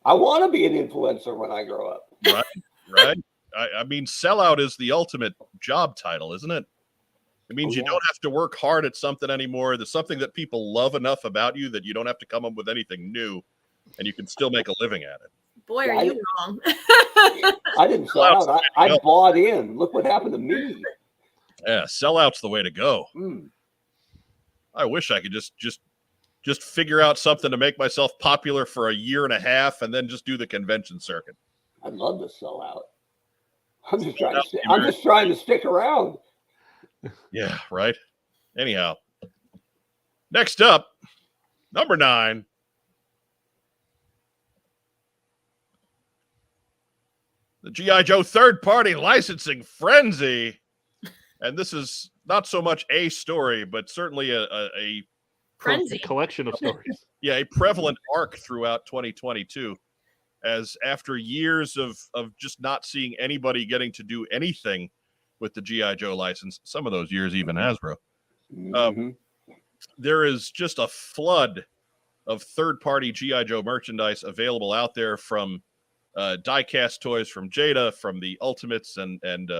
D: I want to be an influencer when I grow up.
B: Right. I mean, sellout is the ultimate job title, isn't it? It means you don't have to work hard at something anymore. There's something that people love enough about you that you don't have to come up with anything new, and you can still make a living at it.
A: Boy, are you wrong.
D: I didn't sell out. I bought in. Look what happened to me.
B: Yeah, sellout's the way to go.
D: Mm.
B: I wish I could just figure out something to make myself popular for a year and a half and then just do the convention circuit.
D: I'd love to sell out. I'm just trying to stick around.
B: Yeah, right. Anyhow, next up, number 9. The G.I. Joe third-party licensing frenzy. And this is not so much a story, but certainly a
A: Frenzy.
C: Collection of stories.
B: Yeah, a prevalent arc throughout 2022. As after years of just not seeing anybody getting to do anything with the G.I. Joe license, some of those years even Hasbro, there is just a flood of third-party G.I. Joe merchandise available out there, from die-cast toys from Jada, from the Ultimates and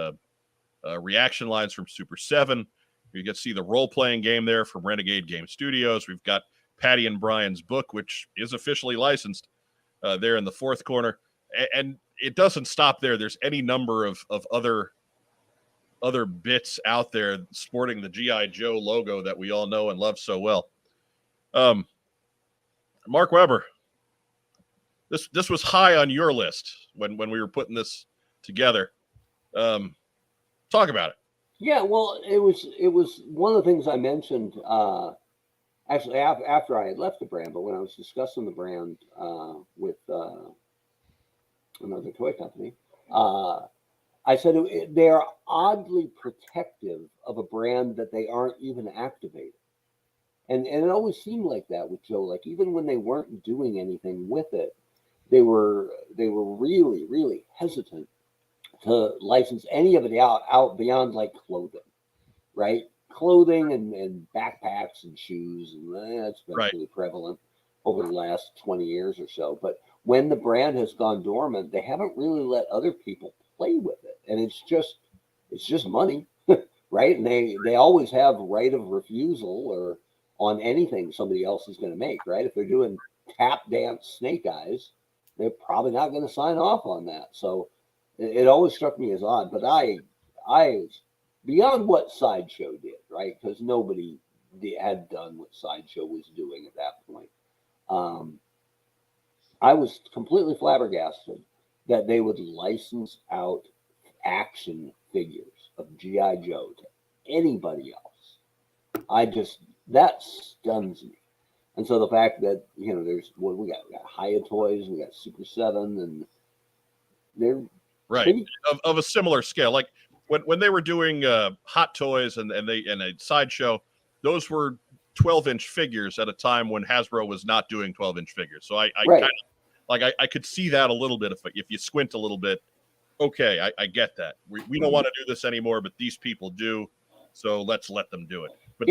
B: reaction lines from Super 7. You get to see the role-playing game there from Renegade Game Studios. We've got Patty and Brian's book, which is officially licensed, there in the fourth corner. And it doesn't stop there. There's any number of other bits out there sporting the G.I. Joe logo that we all know and love so well. Mark Weber, this was high on your list when we were putting this together. Talk about it.
D: Yeah, well, it was one of the things I mentioned actually after I had left the brand, but when I was discussing the brand with another toy company, I said they are oddly protective of a brand that they aren't even activating. And it always seemed like that with Joe. Like even when they weren't doing anything with it, they were really, really hesitant to license any of it out beyond like clothing, right? Clothing and backpacks and shoes, and that's been pretty prevalent over the last 20 years or so. But when the brand has gone dormant, they haven't really let other people play with it, and it's just money, right? And they always have right of refusal or on anything somebody else is going to make, right? If they're doing tap dance snake eyes, they're probably not going to sign off on that. So it always struck me as odd, but I beyond what Sideshow did, right? Because nobody had done what Sideshow was doing at that point. I was completely flabbergasted that they would license out action figures of G.I. Joe to anybody else. That stuns me. And so the fact that, there's we got Hiya Toys, we got Super 7, and they're
B: of a similar scale. Like when they were doing Hot Toys and a Sideshow, those were 12-inch figures at a time when Hasbro was not doing 12-inch figures. So I kind of I could see that a little bit if you squint a little bit. Okay, I get that. We don't want to do this anymore, but these people do, so let's let them do it. But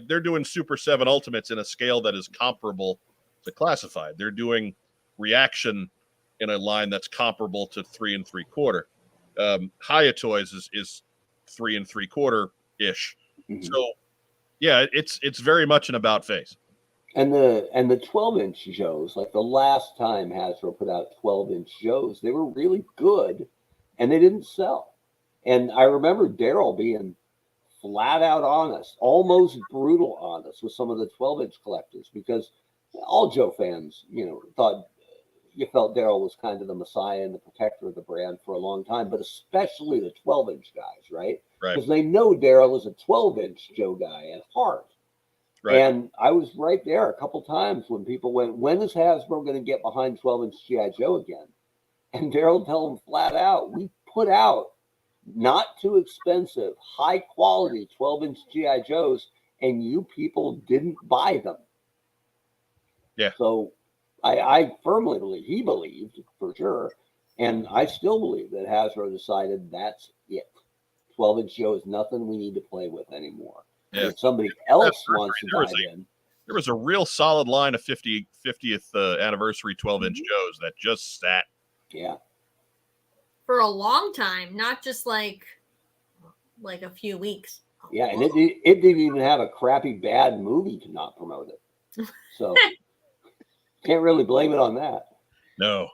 B: they're doing Super 7 Ultimates in a scale that is comparable to Classified. They're doing Reaction in a line that's comparable to 3 3/4. Hiya Toys is 3 3/4 ish. Mm-hmm. So yeah, it's very much an about face.
D: And the 12-inch Joes, like the last time Hasbro put out 12-inch Joes, they were really good, and they didn't sell. And I remember Daryl being flat out honest, almost brutal honest with some of the 12-inch collectors, because all Joe fans, thought you felt Daryl was kind of the messiah and the protector of the brand for a long time, but especially the 12-inch guys, right? Because they know Daryl is a 12-inch Joe guy at heart. Right. And I was right there a couple times when people went, when is Hasbro going to get behind 12-inch G.I. Joe again? And Daryl tell them flat out, we put out not too expensive, high quality 12-inch G.I. Joes, and you people didn't buy them.
B: Yeah.
D: So I firmly believe, he believed for sure, and I still believe that Hasbro decided that's it. 12-inch Joe is nothing we need to play with anymore.
B: Yeah.
D: If somebody else wants to dive in.
B: There was a real solid line of 50th anniversary 12-inch Joes that just sat.
D: Yeah.
A: For a long time, not just like a few weeks.
D: Yeah, and it didn't even have a crappy bad movie to not promote it. So can't really blame it on that.
B: No.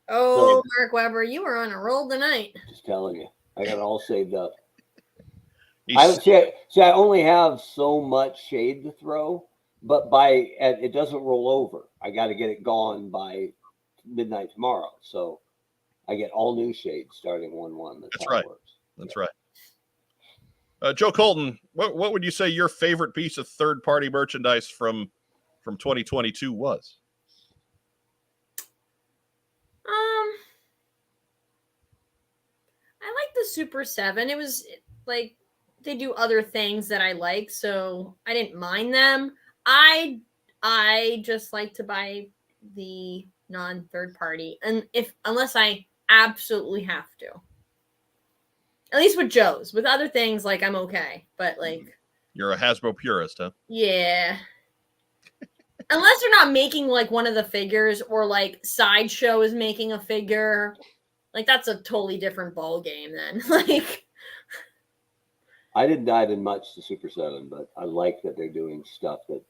A: Oh, so, Mark Weber, you were on a roll tonight.
D: Just telling you. I got it all saved up. I only have so much shade to throw, but it doesn't roll over. I got to get it gone by midnight tomorrow. So I get all new shades starting 1/1.
B: That's right. That's right. Joe Colton, what would you say your favorite piece of third-party merchandise from 2022 was?
A: I like the Super 7. It was like they do other things that I like, so I didn't mind them. I just like to buy the non-third party, and unless I absolutely have to. At least with Joe's. With other things, like I'm okay, but like
B: you're a Hasbro purist, huh?
A: Yeah. Unless they're not making like one of the figures, or like Sideshow is making a figure, like that's a totally different ball game then. Like.
D: I didn't dive in much to Super 7, but I like that they're doing stuff that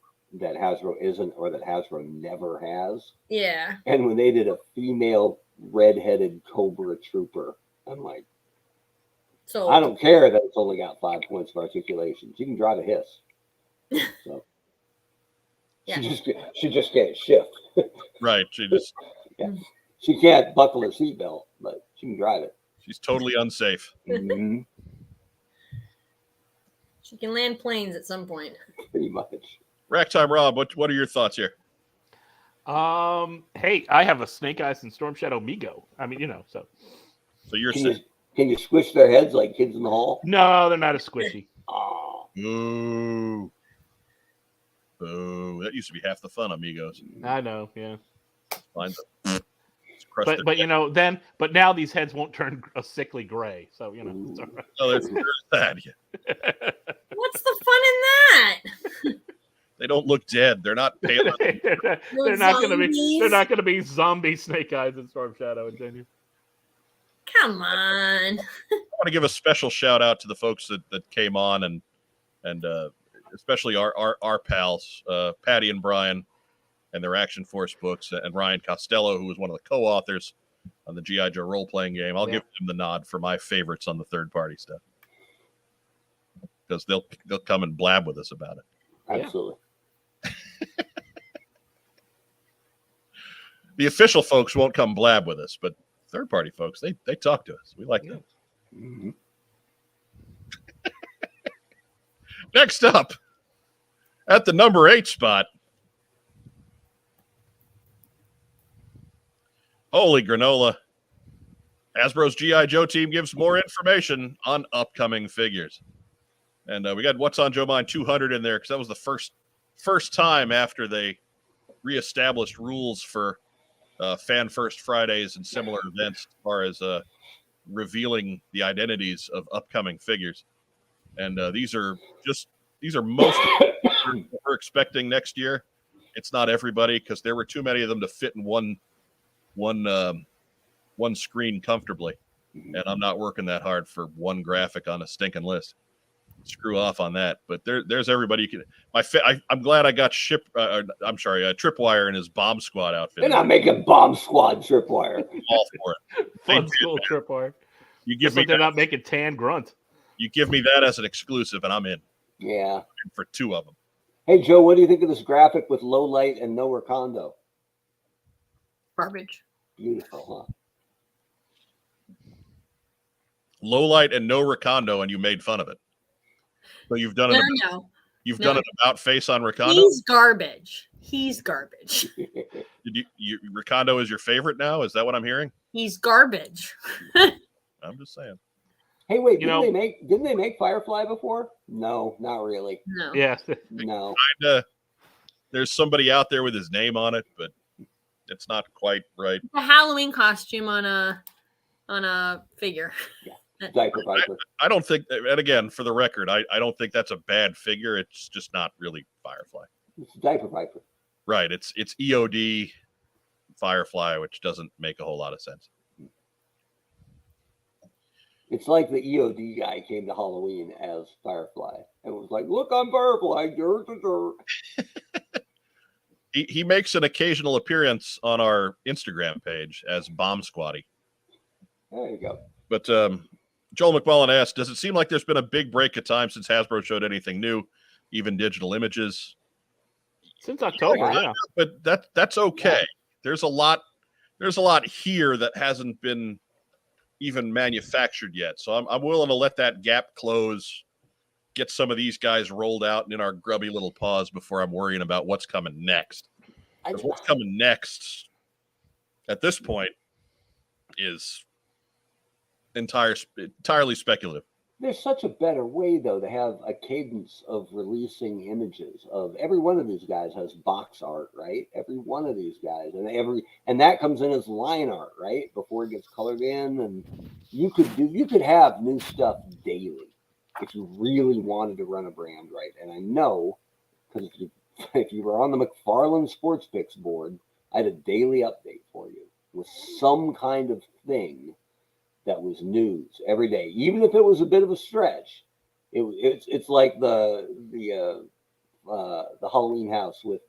D: Hasbro isn't, or that Hasbro never has.
A: Yeah.
D: And when they did a female red-headed Cobra Trooper, I'm like, so I don't care that it's only got 5 points of articulation. She can drive a hiss.
A: Yeah.
D: She just can't shift.
B: Right.
D: She can't buckle her seatbelt, but she can drive it.
B: She's totally unsafe.
D: Mhm.
A: She can land planes at some point.
D: Pretty much.
B: Rack time, Rob. What are your thoughts here?
C: Hey, I have a Snake Eyes and Storm Shadow Migo. I mean, so.
B: So you're
D: Can
B: saying,
D: you squish their heads like kids in the hall?
C: No, they're not as squishy.
D: Oh,
B: boo, boo. That used to be half the fun, amigos.
C: I know, yeah.
B: Find them.
C: But now these heads won't turn a sickly gray. So it's all right.
B: Oh, there's that. Yeah.
A: What's the fun in that?
B: They don't look dead. They're not pale.
C: they're not going to be zombie Snake Eyes and Storm Shadow and Genuine.
A: Come on.
B: I want to give a special shout out to the folks that came on and especially our pals, Patty and Brian, and their Action Force books, and Ryan Costello, who was one of the co-authors on the G.I. Joe role-playing game. I'll give them the nod for my favorites on the third-party stuff, because they'll come and blab with us about it.
D: absolutely.
B: The official folks won't come blab with us, but third-party folks, they talk to us. We like them.
D: Mhm.
B: Next up, at the number 8 spot, holy granola, Hasbro's G.I. Joe team gives more information on upcoming figures. And we got What's on Joe Mind 200 in there, because that was the first time after they reestablished rules for Fan First Fridays and similar events as far as revealing the identities of upcoming figures. And these are most we're expecting next year. It's not everybody, because there were too many of them to fit in one screen comfortably, and I'm not working that hard for one graphic on a stinking list. Screw off on that. But there's everybody. You can. I'm glad I got Tripwire in his Bomb Squad outfit.
D: They're not making Bomb Squad Tripwire.
B: All for it.
C: Fun school Tripwire.
B: You give me
C: they're not making Tan Grunt.
B: You give me that as an exclusive, and I'm in.
D: Yeah.
B: For 2 of them.
D: Hey, Joe, what do you think of this graphic with low light and no Recondo?
A: Garbage.
D: Beautiful, huh?
B: Low light and no Recondo, and you made fun of it. So you've done it.
A: No.
B: You've done an about face on Recondo.
A: He's garbage. He's garbage.
B: Did you Recondo is your favorite now? Is that what I'm hearing?
A: He's garbage.
B: I'm just saying.
D: Hey, wait, didn't they make Firefly before? No, not really.
A: No.
C: Yeah.
D: No.
B: There's somebody out there with his name on it, but it's not quite right.
A: A Halloween costume on a figure.
D: Yeah. Diaper Viper.
B: I don't think, and again, for the record, I don't think that's a bad figure. It's just not really Firefly.
D: It's Diaper Viper.
B: Right. It's EOD Firefly, which doesn't make a whole lot of sense.
D: It's like the EOD guy came to Halloween as Firefly and was like, "Look, I'm Firefly."
B: He makes an occasional appearance on our Instagram page as Bomb Squatty.
D: There you go.
B: But Joel McMullen asked, does it seem like there's been a big break of time since Hasbro showed anything new, even digital images?
C: Since October, yeah.
B: But that's okay. There's a lot here that hasn't been even manufactured yet. So I'm willing to let that gap close, get some of these guys rolled out and in our grubby little paws before I'm worrying about what's coming next. What's coming next at this point is entirely speculative.
D: There's such a better way, though, to have a cadence of releasing images of every one of these guys has box art, right? Every one of these guys, and that comes in as line art, right? Before it gets colored in, and you could have new stuff daily if you really wanted to run a brand right. And I know, because if you were on the McFarland Sports Picks board, I had a daily update for you with some kind of thing that was news every day, even if it was a bit of a stretch. It's like the Halloween house with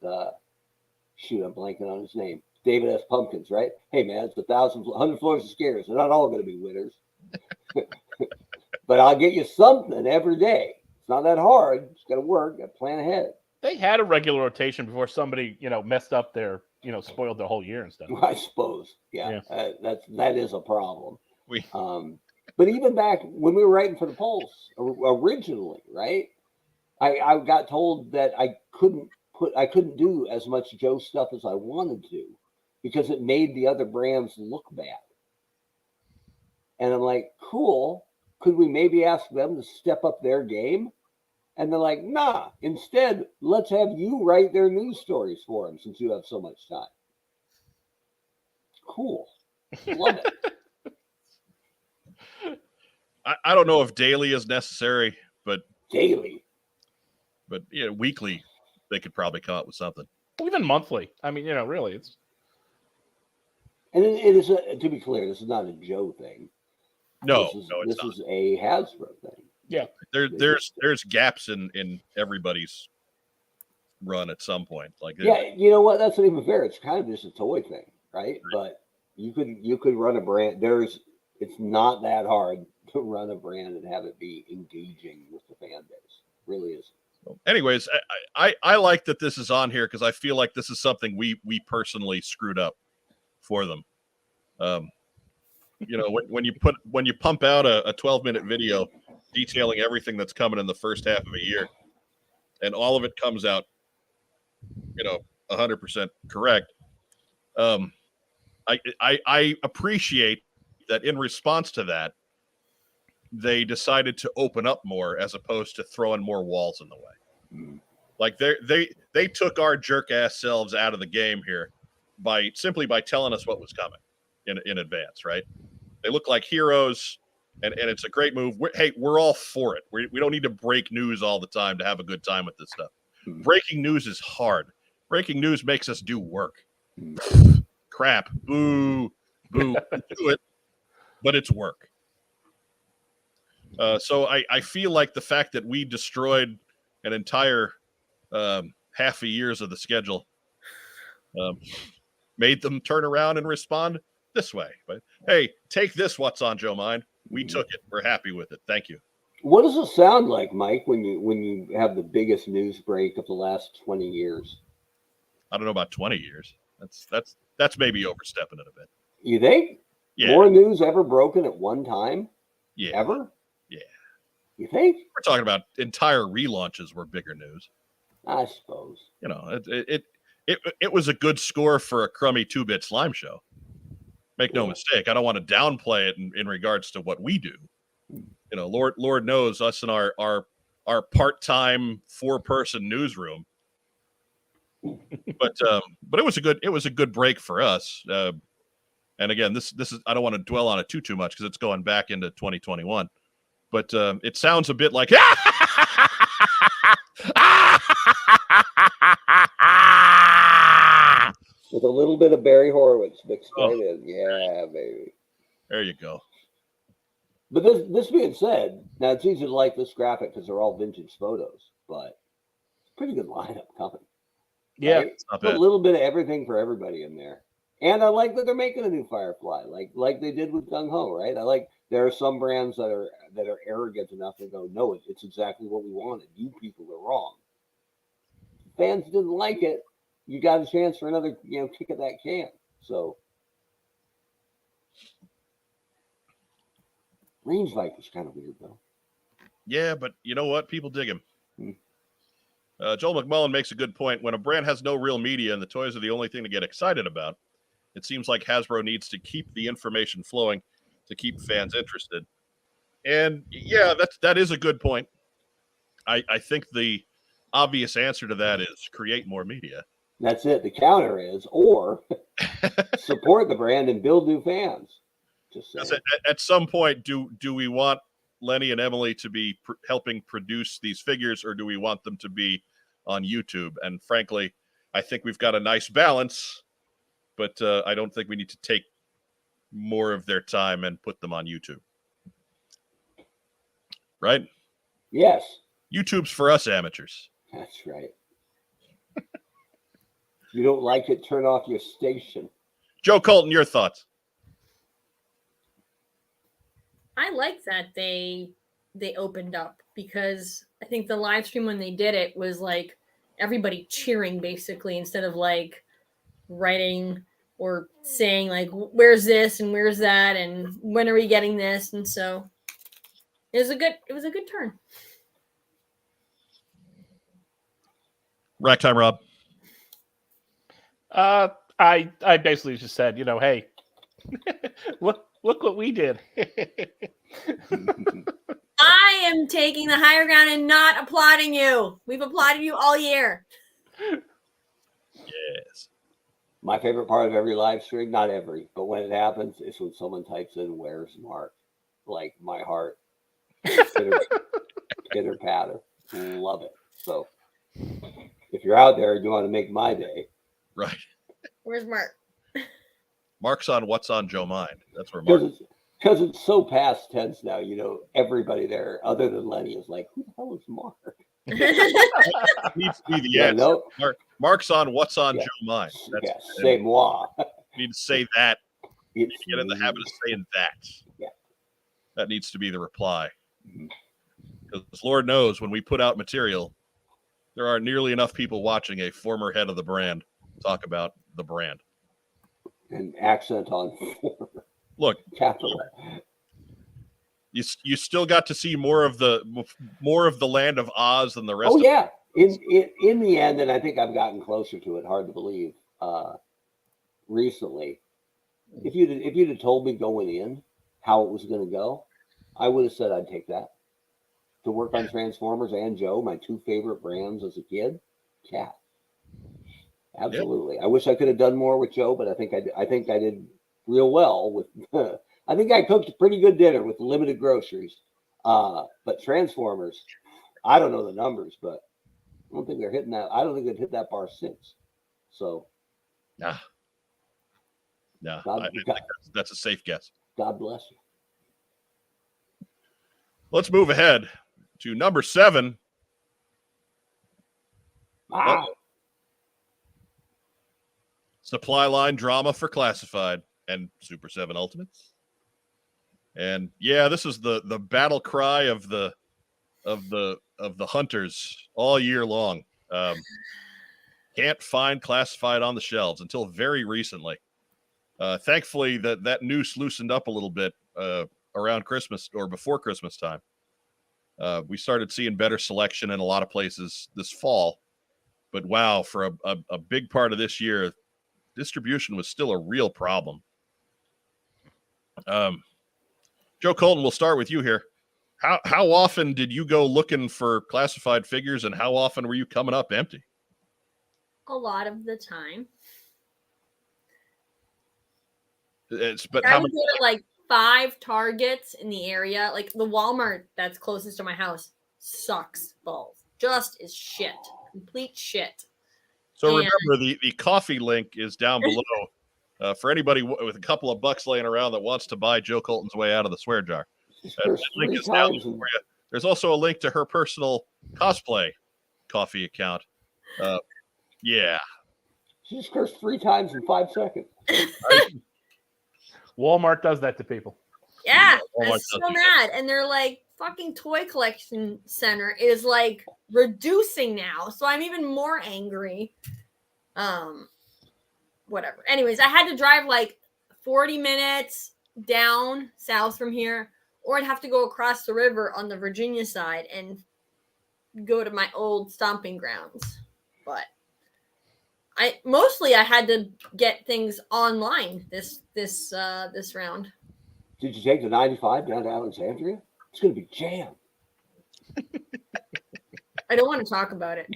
D: shoot, I'm blanking on his name, David S. Pumpkins, right? Hey man, it's 100 floors of scares. They're not all going to be winners, but I'll get you something every day. It's not that hard. Just got to work, got to plan ahead.
C: They had a regular rotation before somebody, messed up their, spoiled their whole year and stuff.
D: I suppose. Yeah. That is a problem.
B: We
D: But even back when we were writing for the Pulse originally, right? I got told that I couldn't do as much Joe stuff as I wanted to because it made the other brands look bad. And I'm like, cool. Could we maybe ask them to step up their game? And they're like, nah, instead, let's have you write their news stories for them since you have so much time. Cool. Love it.
B: I don't know if daily is necessary, but
D: daily.
B: But weekly, they could probably come up with something.
C: Even monthly. I mean, really, it's.
D: And it is to be clear, this is not a Joe thing.
B: No,
D: this is a Hasbro thing.
C: Yeah,
B: there's gaps in everybody's run at some point. Like
D: you know what? That's not even fair. It's kind of just a toy thing, right? But you could run a brand. It's not that hard to run a brand and have it be engaging with the fan base. It really is.
B: Anyways, I like that this is on here because I feel like this is something we personally screwed up for them. When you pump out a 12-minute video detailing everything that's coming in the first half of a year, and all of it comes out, 100% correct. I appreciate that in response to that, they decided to open up more as opposed to throwing more walls in the way. Like they took our jerk ass selves out of the game here by telling us what was coming in advance, right? They look like heroes, and it's a great move. We're all for it. We don't need to break news all the time to have a good time with this stuff. Breaking news is hard. Breaking news makes us do work. Crap. Boo. Do it. But it's work. So I feel like the fact that we destroyed an entire half a years of the schedule made them turn around and respond this way. But hey, take this. What's on Joe Mind? We took it. We're happy with it. Thank you.
D: What does it sound like, Mike, when you have the biggest news break of the last 20 years?
B: I don't know about 20 years. That's maybe overstepping it a bit.
D: You think?
B: Yeah.
D: More news ever broken at one time?
B: Yeah.
D: Ever?
B: Yeah.
D: You think?
B: We're talking about entire relaunches were bigger news.
D: I suppose.
B: It was a good score for a crummy 2-bit slime show. Make no mistake. I don't want to downplay it in regards to what we do. Lord knows us and our part-time 4-person newsroom. But it was a good break for us. And again, this is, I don't want to dwell on it too much because it's going back into 2021. But it sounds a bit like
D: with a little bit of Barry Horowitz mixed right in. Yeah, baby.
B: There you go.
D: But this being said, now it's easy to like this graphic because they're all vintage photos, but it's a pretty good lineup coming.
C: Yeah,
D: right?
B: It's not bad.
D: A little bit of everything for everybody in there. And I like that they're making a new Firefly, like they did with Gung Ho, right? I like there are some brands that are arrogant enough to go, no, it's exactly what we wanted. You people are wrong. Fans didn't like it. You got a chance for another, kick at that can. So Range Viper's kind of weird though.
B: Yeah, but you know what? People dig him. Joel McMullen makes a good point. When a brand has no real media and the toys are the only thing to get excited about, it seems like Hasbro needs to keep the information flowing to keep fans interested. And yeah, that is a good point. I think the obvious answer to that is create more media.
D: That's it. The counter is, or support the brand and build new fans. Just
B: at some point, do we want Lenny and Emily to be helping produce these figures, or do we want them to be on YouTube? And frankly, I think we've got a nice balance, but I don't think we need to take more of their time and put them on YouTube. Right?
D: Yes.
B: YouTube's for us amateurs.
D: That's right. If you don't like it, turn off your station.
B: Joe Colton, your thoughts?
A: I like that they opened up because I think the live stream when they did it was like everybody cheering basically instead of like writing or saying like where's this and where's that and when are we getting this, and so it was a good turn.
B: Rack time, Rob.
C: I basically just said, hey, look what we did.
A: I am taking the higher ground and not applauding you. We've applauded you all year.
B: Yes.
D: My favorite part of every live stream, not every, but when it happens, is when someone types in "Where's Mark?" Like my heart, pitter patter. Love it. So if you're out there and you want to make my day,
B: Right.
A: Where's Mark?
B: Mark's on What's on Joe Mind. That's where Mark.
D: Because it's so past tense now. Everybody there, other than Lenny, is like, "Who the hell is Mark?"
B: Needs to be the answer.
D: No.
B: Mark's on What's on Joe Mind.
D: C'est moi.
B: You need to say that. You need
D: It's
B: to get in the habit of saying that.
D: Yeah.
B: That needs to be the reply. Because Lord knows when we put out material, there aren't nearly enough people watching a former head of the brand talk about the brand.
D: an accent on
B: Look,
D: capital.
B: you still got to see more of the land of Oz than the rest.
D: Oh yeah, in the end, and I think I've gotten closer to it. Hard to believe. Recently, if you'd have told me going in how it was going to go, I would have said I'd take that to work on Transformers and Joe, my two favorite brands as a kid. Yeah, absolutely. Yep. I wish I could have done more with Joe, but I think I did real well with. I think I cooked a pretty good dinner with limited groceries. But Transformers, I don't know the numbers, but I don't think they're hitting that. I don't think they've hit that bar since. So,
B: no, I think that's a safe guess.
D: God bless you.
B: Let's move ahead to number 7. Supply line drama for Classified and Super 7 Ultimates. And yeah, this is the battle cry of the hunters all year long. Can't find Classified on the shelves until very recently. Thankfully, that noose loosened up a little bit around Christmas or before Christmas time. We started seeing better selection in a lot of places this fall. But wow, for a big part of this year, distribution was still a real problem. Joe Colton, we'll start with you here. How often did you go looking for Classified figures, and how often were you coming up empty?
A: A lot of the time.
B: But
A: I
B: how
A: would
B: many?
A: go to like 5 Targets in the area. Like the Walmart that's closest to my house sucks balls. Just is shit. Complete shit.
B: So remember, the coffee link is down below for anybody with a couple of bucks laying around that wants to buy Joe Colton's way out of the swear jar. That link is down there for you. There's also a link to her personal cosplay coffee account. Yeah.
D: She just cursed 3 times in 5 seconds.
C: Walmart does that to people.
A: Yeah, I'm so mad. And they're like, fucking toy collection center is like reducing now. So I'm even more angry. Whatever. Anyways, I had to drive like 40 minutes down south from here, or I'd have to go across the river on the Virginia side and go to my old stomping grounds. But I had to get things online this round.
D: Did you take the 95 down to Alexandria? It's going to be jammed.
A: I don't want to talk about it.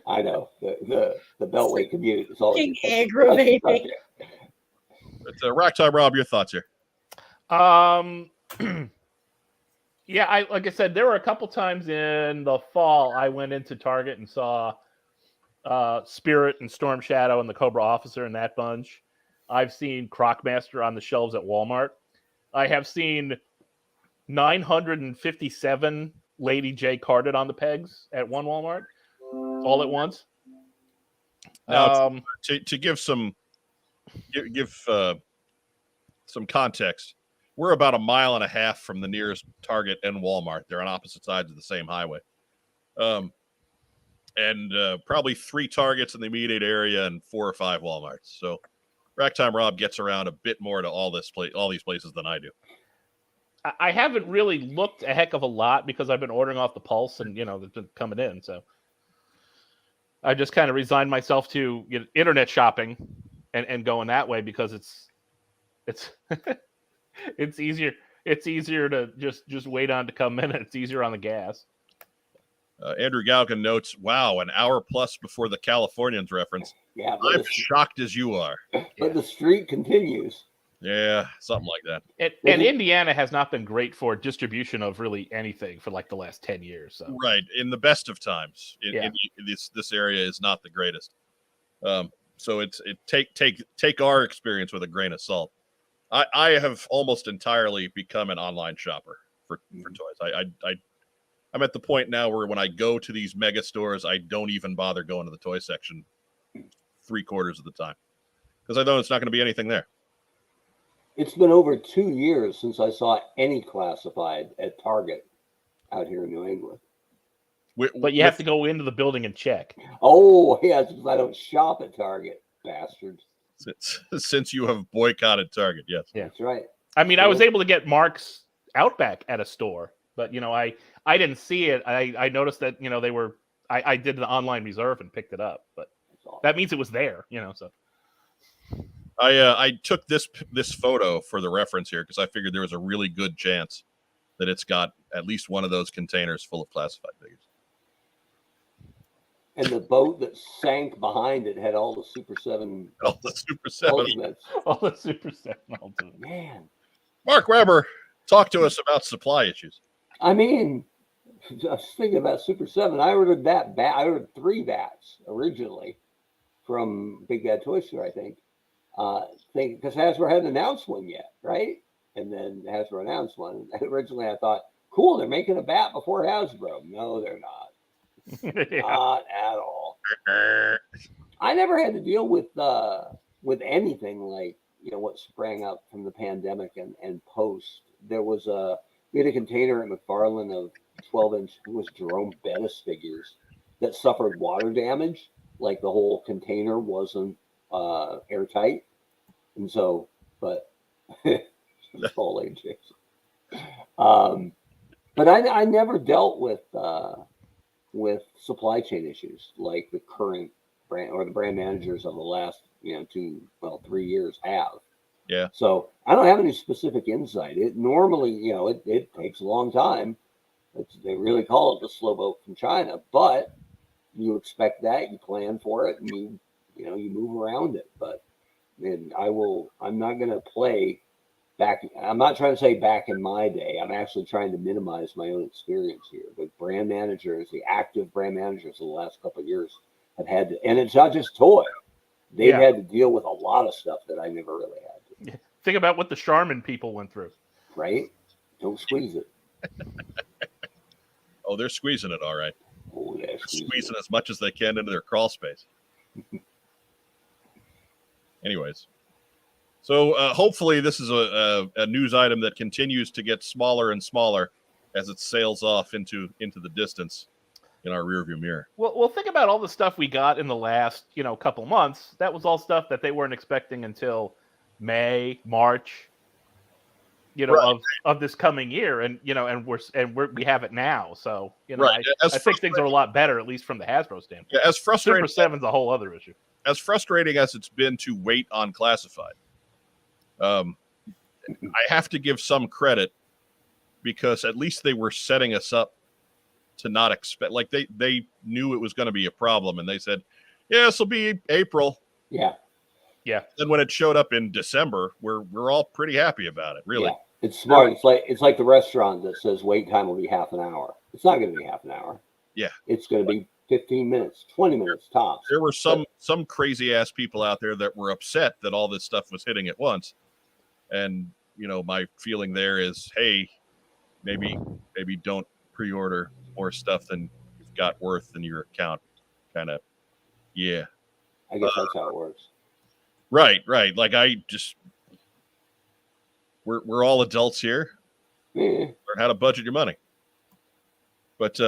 D: I know the Beltway commute is always
A: aggravating.
B: It's Rack Time, Rob. Your thoughts here?
C: Yeah, like I said, there were a couple times in the fall I went into Target and saw Spirit and Storm Shadow and the Cobra Officer and that bunch. I've seen Crocmaster on the shelves at Walmart. I have seen 957 Lady J carded on the pegs at one Walmart all at once.
B: Now, to give some context, we're about 1.5 miles from the nearest Target and Walmart. They're on opposite sides of the same highway. and probably 3 Targets in the immediate area and 4 or 5 Walmarts. So Rack Time Rob gets around a bit more to all these places than I do.
C: I haven't really looked a heck of a lot because I've been ordering off the Pulse and, they've been coming in. So I just kind of resigned myself to internet shopping and going that way because it's it's easier. It's easier to just wait on to come in. And it's easier on the gas.
B: Andrew Galgan notes, wow, an hour plus before the Californians reference.
D: Yeah,
B: I'm shocked as you are.
D: But the streak continues.
B: Yeah, something like that.
C: And Indiana has not been great for distribution of really anything for like the last 10 years. So.
B: Right. In the best of times, this area is not the greatest. So take our experience with a grain of salt. I have almost entirely become an online shopper for toys. I'm at the point now where when I go to these mega stores, I don't even bother going to the toy section 3/4 of the time because I know it's not going to be anything there.
D: It's been over 2 years since I saw any classified at Target out here in New England.
C: But you have to go into the building and check.
D: Oh, yeah, because I don't shop at Target, bastards.
B: Since you have boycotted Target, yes.
C: Yeah.
D: That's right.
C: I mean, I was able to get Mark's Outback at a store, but, I didn't see it. I noticed that, they were – I did the online reserve and picked it up, but that means it was there, so –
B: I took this photo for the reference here because I figured there was a really good chance that it's got at least one of those containers full of classified figures.
D: And the boat that sank behind it had all the Super 7.
B: All the Super 7.
D: Ultimates.
C: All the Super 7 Ultimates.
D: Man.
B: Mark Weber, talk to us about supply issues.
D: I mean, I was thinking about Super 7. I ordered that bat. I ordered 3 bats originally from Big Bad Toy Store, I think. Because Hasbro hadn't announced one yet, right? And then Hasbro announced one. And originally, I thought, cool, they're making a bat before Hasbro. No, they're not. Not at all. I never had to deal with anything like what sprang up from the pandemic and post. We had a container at McFarland of 12-inch. It was Jerome Bettis figures that suffered water damage. Like the whole container wasn't airtight. And so, but all ages. But I never dealt with supply chain issues like the current brand or the brand managers of the last 3 years have.
B: Yeah.
D: So I don't have any specific insight. It normally, it takes a long time. They really call it the slow boat from China, but you expect that, you plan for it, and you move around it. But I'm not going to play back. I'm not trying to say back in my day. I'm actually trying to minimize my own experience here. But brand managers, the active brand managers of the last couple of years have had to, and it's not just toy. They've had to deal with a lot of stuff that I never really had to.
C: Think about what the Charmin people went through.
D: Right? Don't squeeze it.
B: Oh, they're squeezing it all right.
D: Oh, yeah,
B: squeezing as much as they can into their crawl space. Anyways, so hopefully this is a news item that continues to get smaller and smaller as it sails off into the distance in our rearview mirror.
C: Well, think about all the stuff we got in the last couple months. That was all stuff that they weren't expecting until May, March,
B: right.
C: of this coming year, and we have it now. So
B: right.
C: I think things are a lot better, at least from the Hasbro standpoint.
B: Yeah, as frustrating.
C: Super 7's a whole other issue.
B: As frustrating as it's been to wait on classified, I have to give some credit because at least they were setting us up to not expect. Like they knew it was going to be a problem, and they said, "Yeah, this will be April."
D: Yeah.
B: Then when it showed up in December, we're all pretty happy about it. Really,
D: yeah. It's smart. It's like the restaurant that says wait time will be half an hour. It's not going to be half an hour.
B: Yeah,
D: it's going to be 15 minutes, 20 minutes tops.
B: There were some crazy ass people out there that were upset that all this stuff was hitting at once. And, my feeling there is, hey, maybe don't pre-order more stuff than you've got worth in your account. Kind of, yeah.
D: I guess that's how it works.
B: Right. Like we're all adults here.
D: Yeah.
B: Learn how to budget your money. But,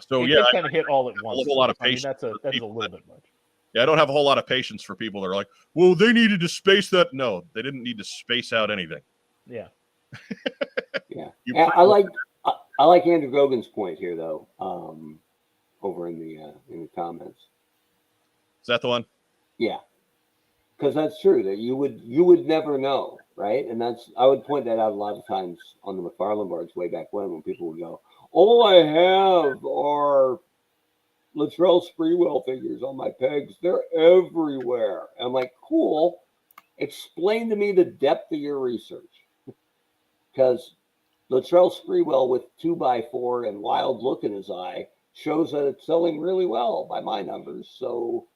B: So
C: It
B: yeah,
C: did kind of hit all at once.
B: whole lot of
C: I mean,
B: patience
C: that is
B: for
C: a
B: people
C: little bit much.
B: I don't have a whole lot of patience for people that are like, well, they needed to space that. No, they didn't need to space out anything.
C: Yeah.
D: Yeah.
B: You
D: And I like Andrew Gogan's point here though. Over in the comments.
B: Is that the one?
D: Yeah. Because that's true that you would never know, right? And I would point that out a lot of times on the McFarlane boards way back when people would go, all I have are Latrell Sprewell figures on my pegs. They're everywhere. And I'm like, cool. Explain to me the depth of your research. Because Latrell Sprewell with 2x4 and wild look in his eye shows that it's selling really well by my numbers. So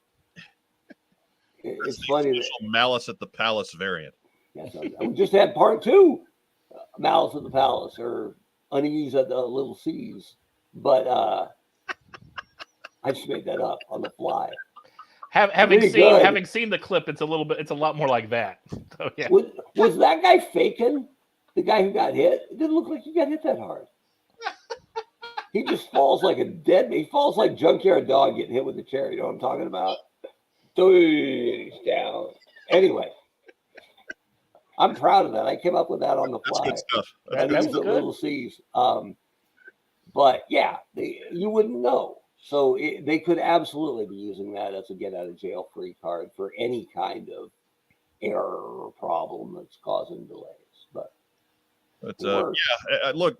D: it's funny that
B: Malice at the Palace variant.
D: yes, we just had part 2, Malice at the Palace or Unease at the Little Seas, but I just made that up on the fly.
C: Having
D: Really
C: seen the clip, it's a lot more like that. So yeah.
D: Was that guy faking? The guy who got hit? It didn't look like he got hit that hard. He just falls like he falls like Junkyard Dog getting hit with a chair. You know what I'm talking about? He's down. Anyway, I'm proud of that. I came up with that on the fly.
B: That's good stuff.
C: That was good.
D: Little C's. But yeah, you wouldn't know. So they could absolutely be using that as a get out of jail free card for any kind of error or problem that's causing delays. But
B: yeah, look,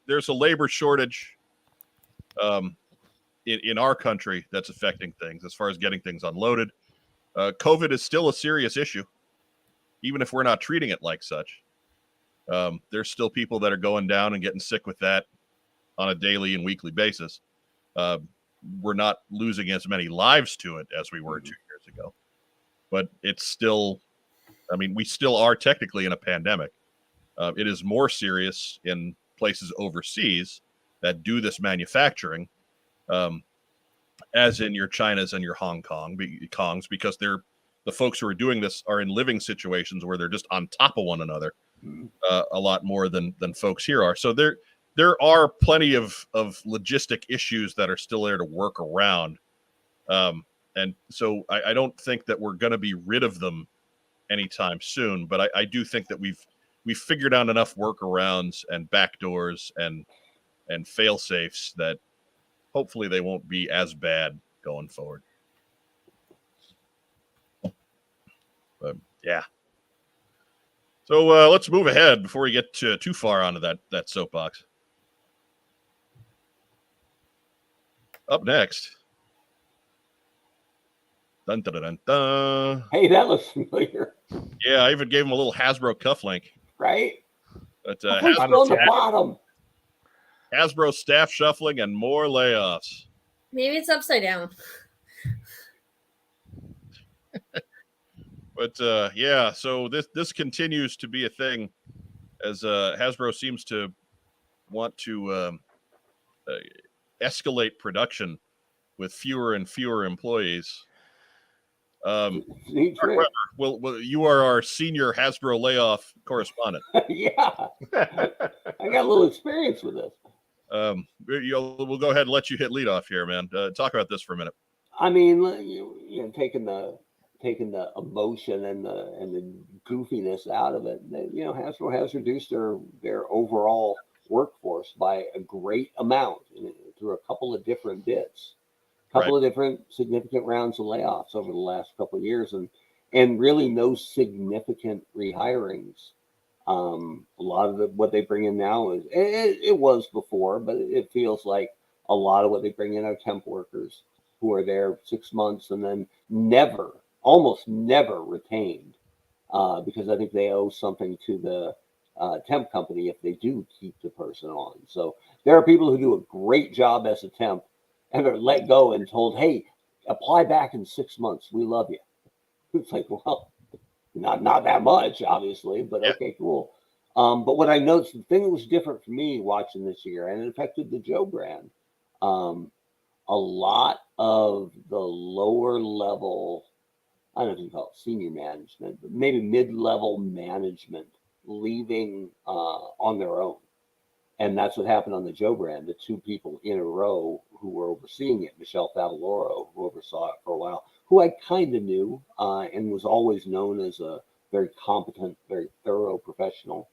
B: there's a labor shortage in our country that's affecting things as far as getting things unloaded. COVID is still a serious issue, even if we're not treating it like such. There's still people that are going down and getting sick with that on a daily and weekly basis. We're not losing as many lives to it as we were 2 years ago, but it's still, I mean, we still are technically in a pandemic. It is more serious in places overseas that do this manufacturing, as in your Chinas and your Hong Kongs, because the folks who are doing this are in living situations where they're just on top of one another a lot more than folks here are. So there are plenty of logistic issues that are still there to work around. And so I don't think that we're going to be rid of them anytime soon, but I do think that we've figured out enough workarounds and backdoors and fail safes that hopefully they won't be as bad going forward. But yeah. So let's move ahead before we get too far onto that soapbox. Up next. Dun, dun, dun, dun.
D: hey, that looks familiar,
B: Yeah, I even gave him a little Hasbro cufflink.
D: right?
B: But
D: Who's on the bottom?
B: Hasbro staff shuffling and more layoffs.
A: Maybe it's upside down.
B: But yeah, so this continues to be a thing as Hasbro seems to want to escalate production with fewer and fewer employees.
D: Neat trick.
B: Well, you are our senior Hasbro layoff correspondent.
D: Yeah, I got a little experience with this.
B: We'll go ahead and let you hit lead off here, man. Talk about this for a minute.
D: I mean, you know, taking the emotion and the goofiness out of it. You know, Hasbro has reduced their overall workforce by a great amount through a couple of different bits, of different significant rounds of layoffs over the last couple of years, and really no significant rehirings. A lot of what they bring in now is it was before, but it feels like a lot of what they bring in are temp workers who are there 6 months and then almost never retained, because I think they owe something to the temp company if they do keep the person on. So there are people who do a great job as a temp and are let go and told, hey, apply back in 6 months. We love you. It's like, well, not that much, obviously, but okay, cool. But what I noticed, the thing that was different for me watching this year, and it affected the Joe brand, a lot of the lower level, I don't know if you call it senior management, but maybe mid-level management leaving on their own. And that's what happened on the Joe brand. The two people in a row who were overseeing it, Michelle Favaloro, who oversaw it for a while, who I kind of knew and was always known as a very competent, very thorough professional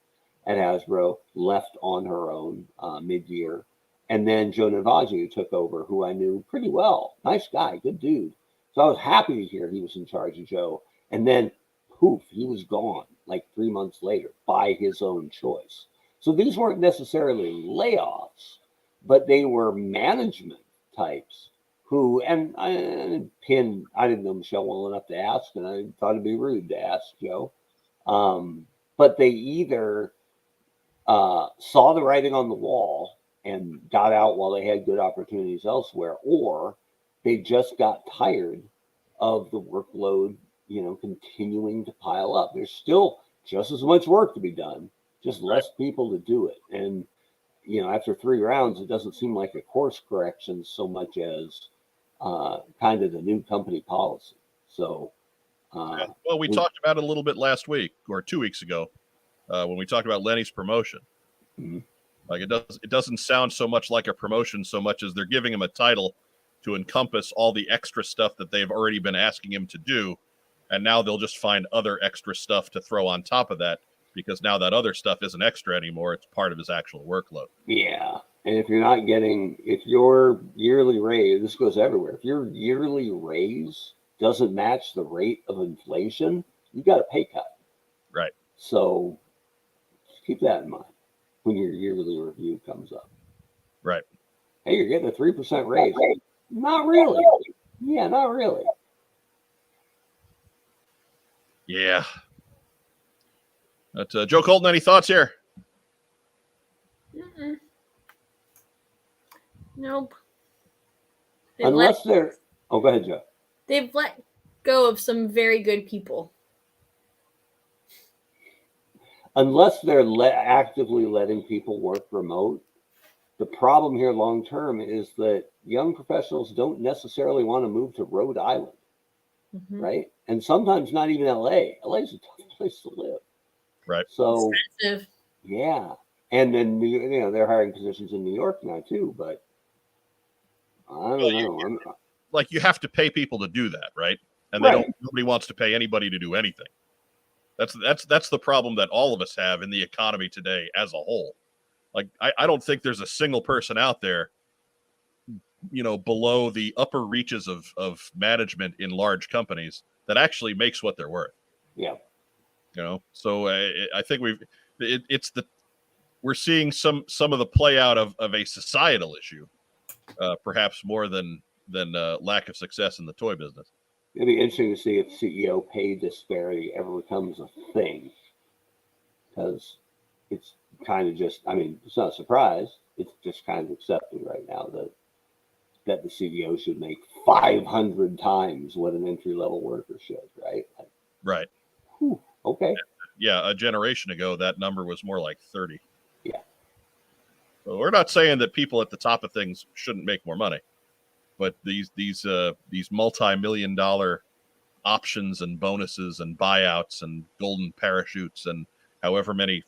D: at Hasbro, left on her own mid-year. And then Joe Navaji took over, who I knew pretty well. Nice guy, good dude. So I was happy to hear he was in charge of Joe. And then, poof, he was gone like 3 months later by his own choice. So these weren't necessarily layoffs, but they were management types who, and I didn't know Michelle well enough to ask, and I thought it'd be rude to ask Joe. But they either saw the writing on the wall and got out while they had good opportunities elsewhere, or they just got tired of the workload, continuing to pile up. There's still just as much work to be done, just less people to do it. And, after 3 rounds, it doesn't seem like a course correction so much as kind of the new company policy. So,
B: well, we talked about it a little bit last week or 2 weeks ago when we talked about Lenny's promotion.
D: Mm-hmm.
B: Like it doesn't sound so much like a promotion so much as they're giving him a title to encompass all the extra stuff that they've already been asking him to do. And now they'll just find other extra stuff to throw on top of that, because now that other stuff isn't extra anymore. It's part of his actual workload.
D: Yeah. And if your yearly raise, this goes everywhere. If your yearly raise doesn't match the rate of inflation, you got a pay cut.
B: Right.
D: So keep that in mind when your yearly review comes up.
B: Right.
D: Hey, you're getting a 3% raise. Not really. Yeah, not really.
B: Yeah. But, Joe Colton, any thoughts here?
A: Mm-mm. Nope.
D: Unless they're... Oh, go ahead, Joe.
A: They've let go of some very good people.
D: Unless they're actively letting people work remote, the problem here long term is that young professionals don't necessarily want to move to Rhode Island, right? And sometimes not even LA. LA is a tough place to live.
B: Right.
D: So,
A: expensive.
D: Yeah. And then, they're hiring positions in New York now too, but I don't know.
B: Like, you have to pay people to do that, right? And nobody wants to pay anybody to do anything. That's the problem that all of us have in the economy today as a whole. Like, I don't think there's a single person out there, below the upper reaches of management in large companies that actually makes what they're worth.
D: Yeah.
B: So I think we're seeing some of the play out of a societal issue, perhaps more than lack of success in the toy business.
D: It'd be interesting to see if CEO pay disparity ever becomes a thing, because it's kind of just, it's not a surprise. It's just kind of accepted right now that the CEO should make 500 times what an entry-level worker should, right?
B: Right.
D: Whew, okay.
B: Yeah, a generation ago, that number was more like 30.
D: Yeah.
B: So we're not saying that people at the top of things shouldn't make more money, but these multi-million-dollar options and bonuses and buyouts and golden parachutes and however many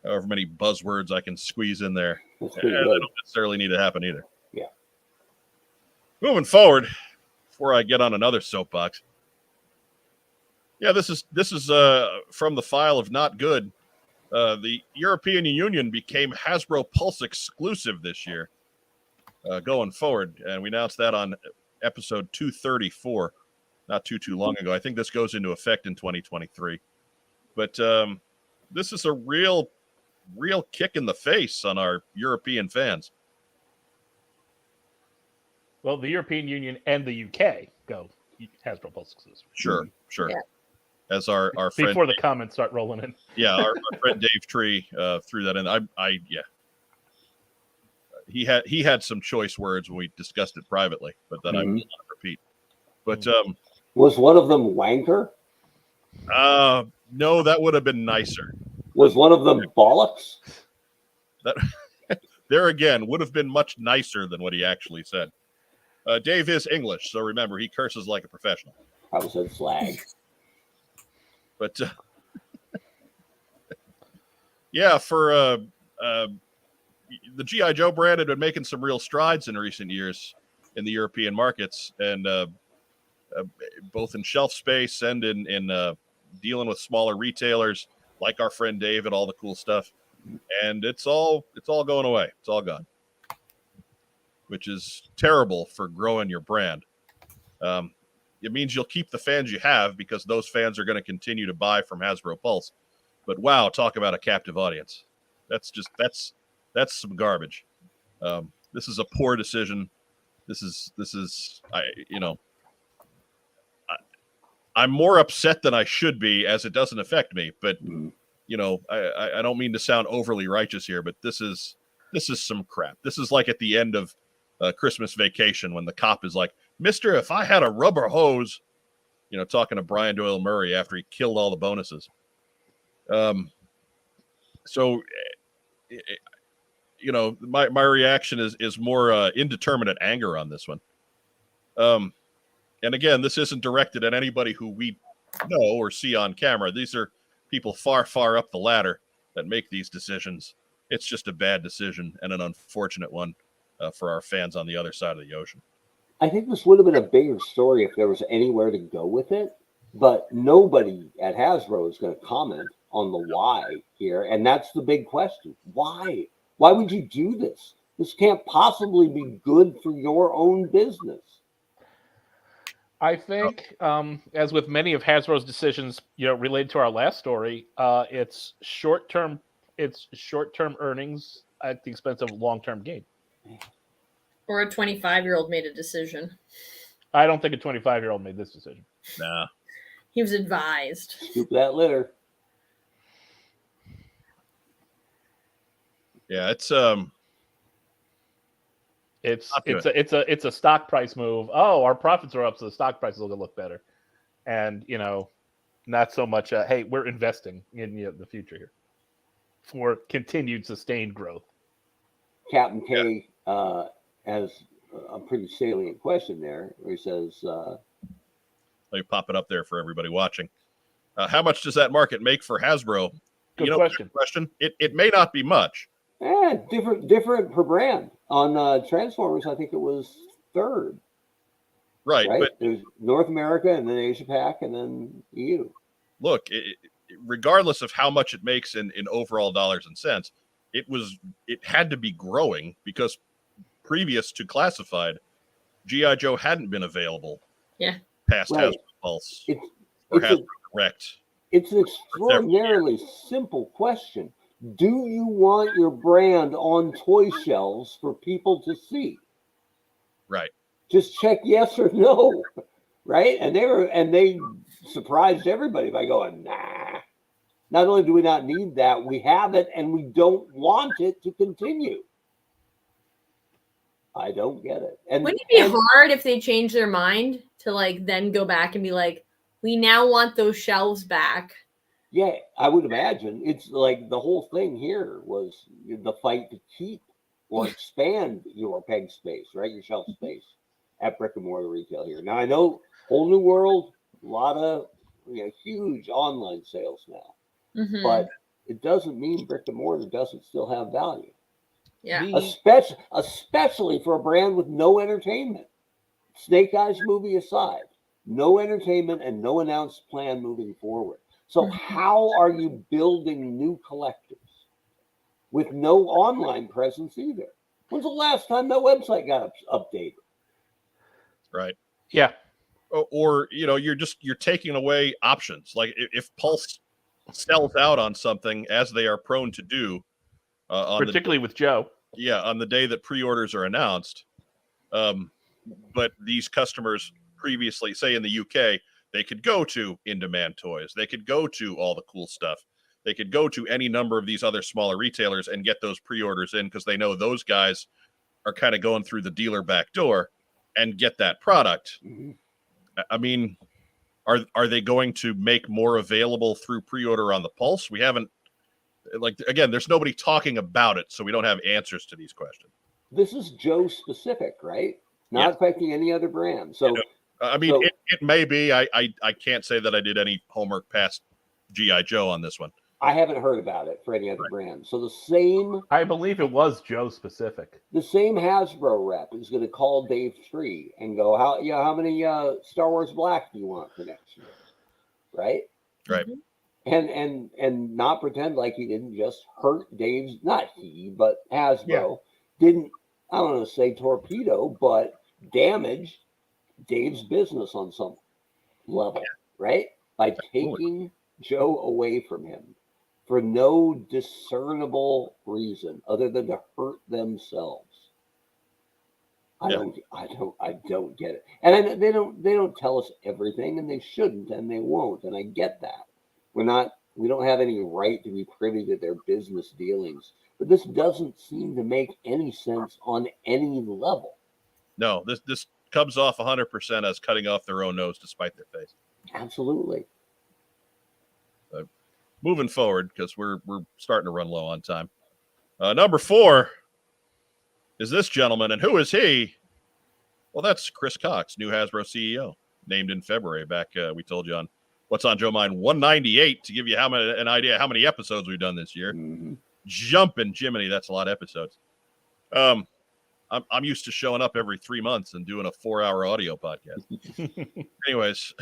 B: buzzwords I can squeeze in there, they don't necessarily need to happen either.
D: Yeah.
B: Moving forward, before I get on another soapbox. Yeah, this is from the file of Not Good. The European Union became Hasbro Pulse exclusive this year, going forward, and we announced that on episode 234, not too long ago. I think this goes into effect in 2023, but this is a real kick in the face on our European fans.
C: Well, the European Union and the UK go Hasbro Pulse exclusive.
B: Sure.
A: Yeah.
B: As our friend
C: Before the comments start rolling in.
B: Yeah, our friend Dave Tree threw that in. He had some choice words when we discussed it privately, but then I will not repeat. But
D: was one of them wanker?
B: No, that would have been nicer.
D: Was one of them bollocks?
B: That there again would have been much nicer than what he actually said. Dave is English, so remember, he curses like a professional.
D: I said slag.
B: But yeah, for the GI Joe brand had been making some real strides in recent years in the European markets, and both in shelf space and in dealing with smaller retailers like our friend Dave and all the cool stuff. And it's all going away. It's all gone, which is terrible for growing your brand. It means you'll keep the fans you have because those fans are going to continue to buy from Hasbro Pulse. But wow, talk about a captive audience. That's some garbage. This is a poor decision. I'm more upset than I should be, as it doesn't affect me. But I don't mean to sound overly righteous here, but this is some crap. This is like at the end of Christmas Vacation when the cop is like, "Mister, if I had a rubber hose," talking to Brian Doyle Murray after he killed all the bonuses. My reaction is more indeterminate anger on this one. And again, this isn't directed at anybody who we know or see on camera. These are people far, far up the ladder that make these decisions. It's just a bad decision and an unfortunate one for our fans on the other side of the ocean.
D: I think this would have been a bigger story if there was anywhere to go with it, but nobody at Hasbro is going to comment on the why here, and that's the big question. Why? Why would you do this? This can't possibly be good for your own business.
C: I think, as with many of Hasbro's decisions, related to our last story, it's short-term earnings at the expense of long-term gain.
A: Or a 25-year-old made a decision.
C: I don't think a 25-year-old made this decision.
B: Nah.
A: He was advised.
D: Scoop that litter.
B: Yeah, it's
C: a stock price move. Oh, our profits are up, so the stock price is going to look better. And not so much. Hey, we're investing in the future here for continued sustained growth.
D: Captain K has a pretty salient question there, where he says,
B: let me pop it up there for everybody watching. How much does that market make for Hasbro?
C: Good question.
B: It may not be much.
D: Different per brand. On Transformers, I think it was third.
B: Right? But
D: there's North America, and then Asia Pac, and then EU.
B: Look, regardless of how much it makes in overall dollars and cents, it had to be growing because previous to Classified, G.I. Joe hadn't been available.
A: Yeah.
B: Past Hasbro Pulse or Hasbro Direct.
D: It's an extraordinarily simple question. Do you want your brand on toy shelves for people to see?
B: Right.
D: Just check yes or no. Right? And they surprised everybody by going, nah. Not only do we not need that, we have it and we don't want it to continue. I don't get it. And
A: wouldn't it be hard if they changed their mind to then go back and be like, we now want those shelves back?
D: Yeah, I would imagine. It's like the whole thing here was the fight to keep or expand your peg space, right? Your shelf space at brick and mortar retail here. Now, I know whole new world, a lot of huge online sales now, but it doesn't mean brick and mortar doesn't still have value.
A: Yeah,
D: especially for a brand with no entertainment. Snake Eyes movie aside, no entertainment and no announced plan moving forward. So how are you building new collectors with no online presence either? When's the last time that website got updated?
B: Right.
C: Yeah.
B: Or you're taking away options. Like if Pulse sells out on something, as they are prone to do,
C: particularly with Joe.
B: Yeah, on the day that pre-orders are announced. But these customers previously, say in the UK, they could go to in-demand toys. They could go to all the cool stuff. They could go to any number of these other smaller retailers and get those pre-orders in because they know those guys are kind of going through the dealer back door and get that product. Mm-hmm. I mean, are they going to make more available through pre-order on the Pulse? We haven't, again, there's nobody talking about it, so we don't have answers to these questions.
D: This is Joe specific, right? Not affecting any other brand. So,
B: it may be. I can't say that I did any homework past G.I. Joe on this one.
D: I haven't heard about it for any other brand. So the
C: I believe it was Joe specific.
D: same Hasbro rep is going to call Dave Tree and go, how many Star Wars Black do you want for next year, right?
B: Right.
D: And not pretend like he didn't just hurt Dave's, not he, but Hasbro didn't, I don't want to say torpedo, but damage Dave's business on some level, right? By taking Joe away from him for no discernible reason other than to hurt themselves. I don't get it. And they don't tell us everything, and they shouldn't, and they won't, and I get that. We don't have any right to be privy to their business dealings, but this doesn't seem to make any sense on any level.
B: No, this comes off 100% as cutting off their own nose to spite their face.
D: Absolutely.
B: Moving forward, because we're starting to run low on time. Number 4 is this gentleman, and who is he? Well, that's Chris Cox, new Hasbro CEO, named in February. Back we told you on What's on Joe Mind 198 to give you an idea how many episodes we've done this year.
D: Mm-hmm.
B: Jumping Jiminy, that's a lot of episodes. I'm used to showing up every 3 months and doing a 4-hour audio podcast. Anyways.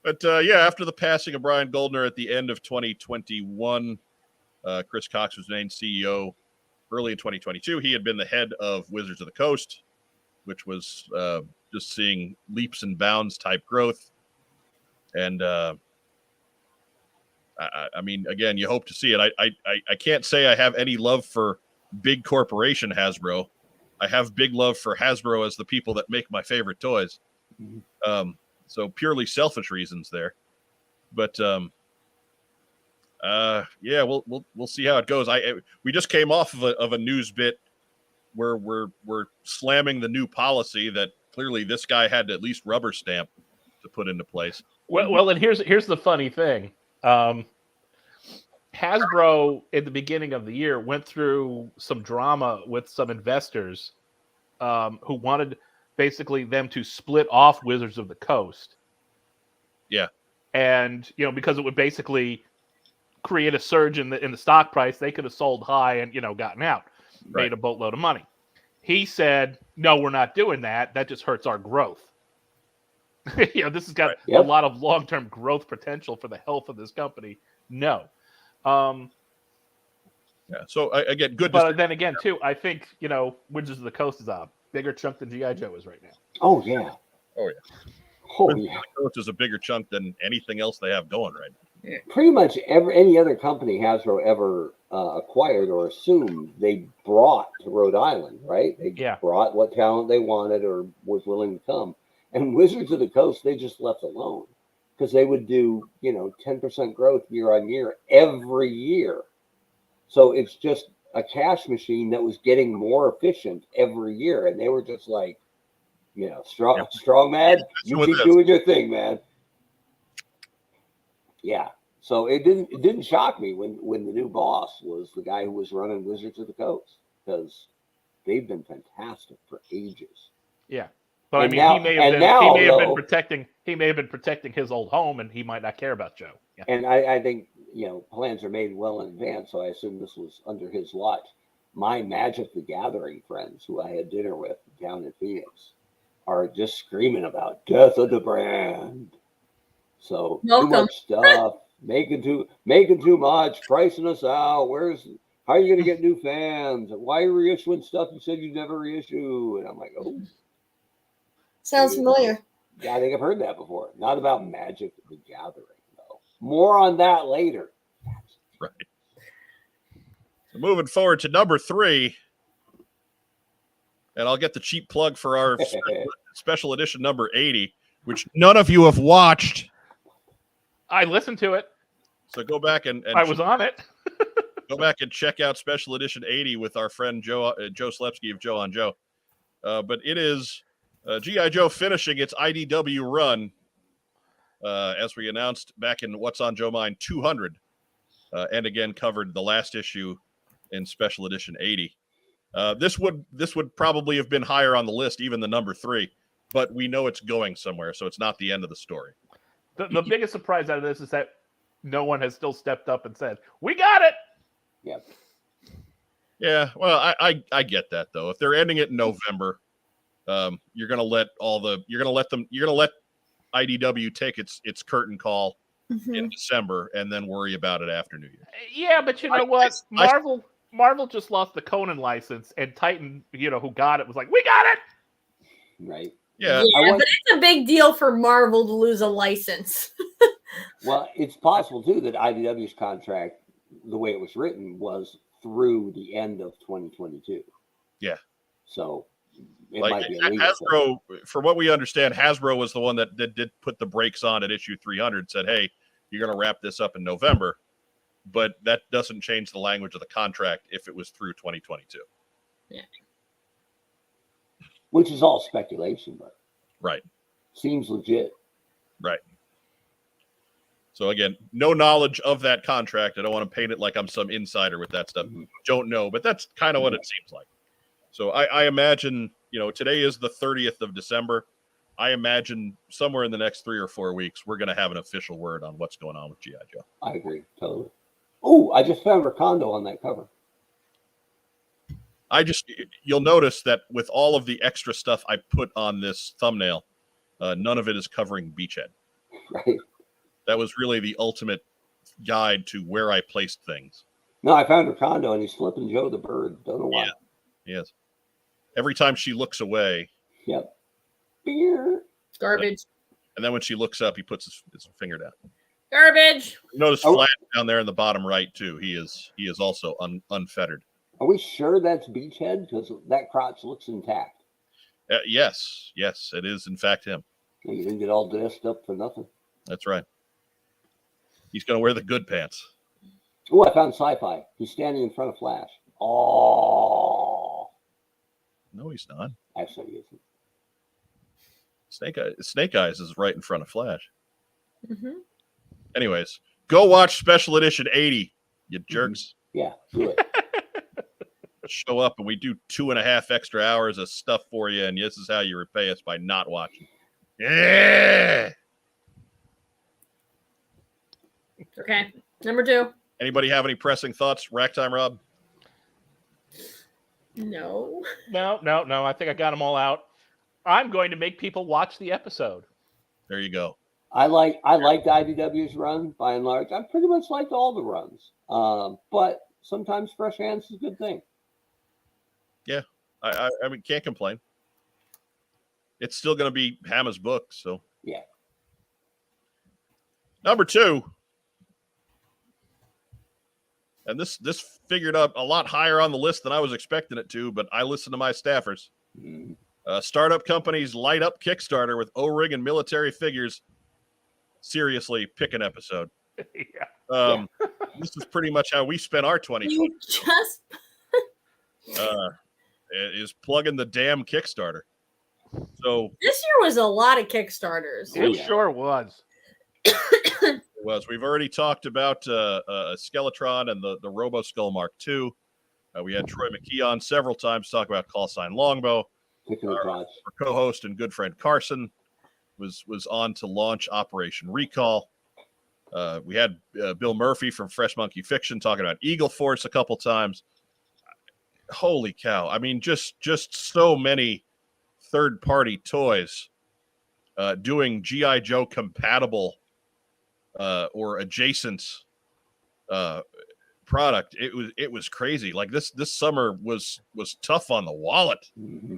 B: But after the passing of Brian Goldner at the end of 2021, Chris Cox was named CEO early in 2022. He had been the head of Wizards of the Coast, which was just seeing leaps and bounds type growth. And I mean, again, you hope to see it. I can't say I have any love for big corporation Hasbro. I have big love for Hasbro as the people that make my favorite toys. Mm-hmm. So purely selfish reasons there, but we'll see how it goes. We just came off of a news bit where we're slamming the new policy that clearly this guy had to at least rubber stamp to put into place.
C: Well, and here's the funny thing. Hasbro at the beginning of the year went through some drama with some investors who wanted basically them to split off Wizards of the Coast.
B: Yeah.
C: And, because it would basically create a surge in the stock price, they could have sold high and, gotten out, made a boatload of money. He said, no, we're not doing that. That just hurts our growth. This has got a lot of long-term growth potential for the health of this company. No.
B: So again, good.
C: But then again, too, I think, Wizards of the Coast is a bigger chunk than G.I. Joe is right now.
D: Oh, yeah.
B: Coast is a bigger chunk than anything else they have going right now.
D: Yeah. Pretty much any other company Hasbro ever acquired or assumed they brought to Rhode Island, right? They brought what talent they wanted or was willing to come. And Wizards of the Coast, they just left alone because they would do, 10% growth year on year every year. So it's just a cash machine that was getting more efficient every year. And they were just like, strong man, you keep doing your thing, man. Yeah. So it didn't shock me when the new boss was the guy who was running Wizards of the Coast, because they've been fantastic for ages.
C: Yeah. But he may have been protecting his old home, and he might not care about Joe. Yeah.
D: And I think, plans are made well in advance, so I assume this was under his watch. My Magic the Gathering friends who I had dinner with down in Phoenix are just screaming about death of the brand. So too much stuff, making too much, pricing us out. How are you going to get new fans? Why are you reissuing stuff you said you'd never reissue? And I'm like, oh.
A: Sounds familiar.
D: Yeah, I think I've heard that before. Not about Magic the Gathering, though. More on that later.
B: Right. So moving forward to number 3. And I'll get the cheap plug for our special edition number 80, which none of you have watched.
C: I listened to it.
B: So go back and
C: I was on it.
B: Go back and check out special edition 80 with our friend Joe Slepsky of Joe on Joe. But it is G.I. Joe finishing its IDW run, as we announced back in What's on Joe Mind 200, and again covered the last issue in special edition 80. This would probably have been higher on the list, even the number 3, but we know it's going somewhere, so it's not the end of the story.
C: The biggest surprise out of this is that no one has still stepped up and said, "We got it."
D: Yep.
B: Yeah, well, I get that though. If they're ending it in November, you're gonna let IDW take its curtain call in December and then worry about it after New Year.
C: Yeah, but you know what? Marvel just lost the Conan license, and Titan, who got it, was like, "We got it."
D: Right.
B: Yeah,
A: but it's a big deal for Marvel to lose a license.
D: Well, it's possible too that IDW's contract, the way it was written, was through the end of 2022.
B: Yeah.
D: So it
B: like
D: might be a legal
B: Hasbro, from what we understand, Hasbro was the one that did put the brakes on at issue 300. Said, "Hey, you're going to wrap this up in November," but that doesn't change the language of the contract if it was through 2022.
A: Yeah.
D: which is all speculation, but
B: Right.
D: seems legit.
B: Right. So again, no knowledge of that contract. I don't want to paint it like I'm some insider with that stuff. Don't know, but that's kind of what it seems like. So I imagine, today is the 30th of December. I imagine somewhere in the next 3 or 4 weeks, we're going to have an official word on what's going on with G.I. Joe.
D: I agree, totally. Oh, I just found Recondo on that cover.
B: You'll notice that with all of the extra stuff I put on this thumbnail, none of it is covering Beachhead.
D: Right.
B: That was really the ultimate guide to where I placed things.
D: No, I found Recondo and he's flipping Joe the bird. Don't know why.
B: Yeah. Yes. Every time she looks away.
D: Yep. Beer.
A: Garbage.
B: And then when she looks up, he puts his finger down.
A: Garbage.
B: Notice Flash down there in the bottom right too. He is also unfettered.
D: Are we sure that's Beachhead? Because that crotch looks intact.
B: Yes, it is in fact him.
D: You didn't get all dressed up for nothing.
B: That's right. He's going to wear the good pants.
D: Oh, I found Sci-Fi. He's standing in front of Flash. Oh.
B: No, he's not.
D: Actually, he isn't.
B: Snake Eyes is right in front of Flash.
A: Mm-hmm.
B: Anyways, go watch Special Edition 80, you jerks.
D: Yeah, do it.
B: Show up and we do 2.5 extra hours of stuff for you, and this is how you repay us by not watching. Yeah.
A: Okay. Number 2.
B: Anybody have any pressing thoughts? Rack time, Rob?
A: No.
C: No. I think I got them all out. I'm going to make people watch the episode.
B: There you go.
D: I liked IDW's run by and large. I pretty much liked all the runs, but sometimes fresh hands is a good thing.
B: Yeah, I mean, can't complain. It's still going to be Hama's book, so
D: yeah.
B: Number 2, and this figured up a lot higher on the list than I was expecting it to, but I listened to my staffers. Startup companies light up Kickstarter with O-ring and military figures. Seriously, pick an episode.
C: Yeah.
B: This is pretty much how we spent our 2020.
A: You just
B: is plugging the damn Kickstarter. So
A: this year was a lot of Kickstarters.
C: It sure was.
B: It was. We've already talked about Skeletron and the Robo Skull Mark II. We had Troy McKee on several times to talk about Call Sign Longbow. Our co-host and good friend Carson was on to launch Operation Recall. We had Bill Murphy from Fresh Monkey Fiction talking about Eagle Force a couple times. Holy cow. I mean, just so many third-party toys doing G.I. Joe compatible or adjacent product. It was crazy. Like this summer was tough on the wallet.
D: Mm-hmm.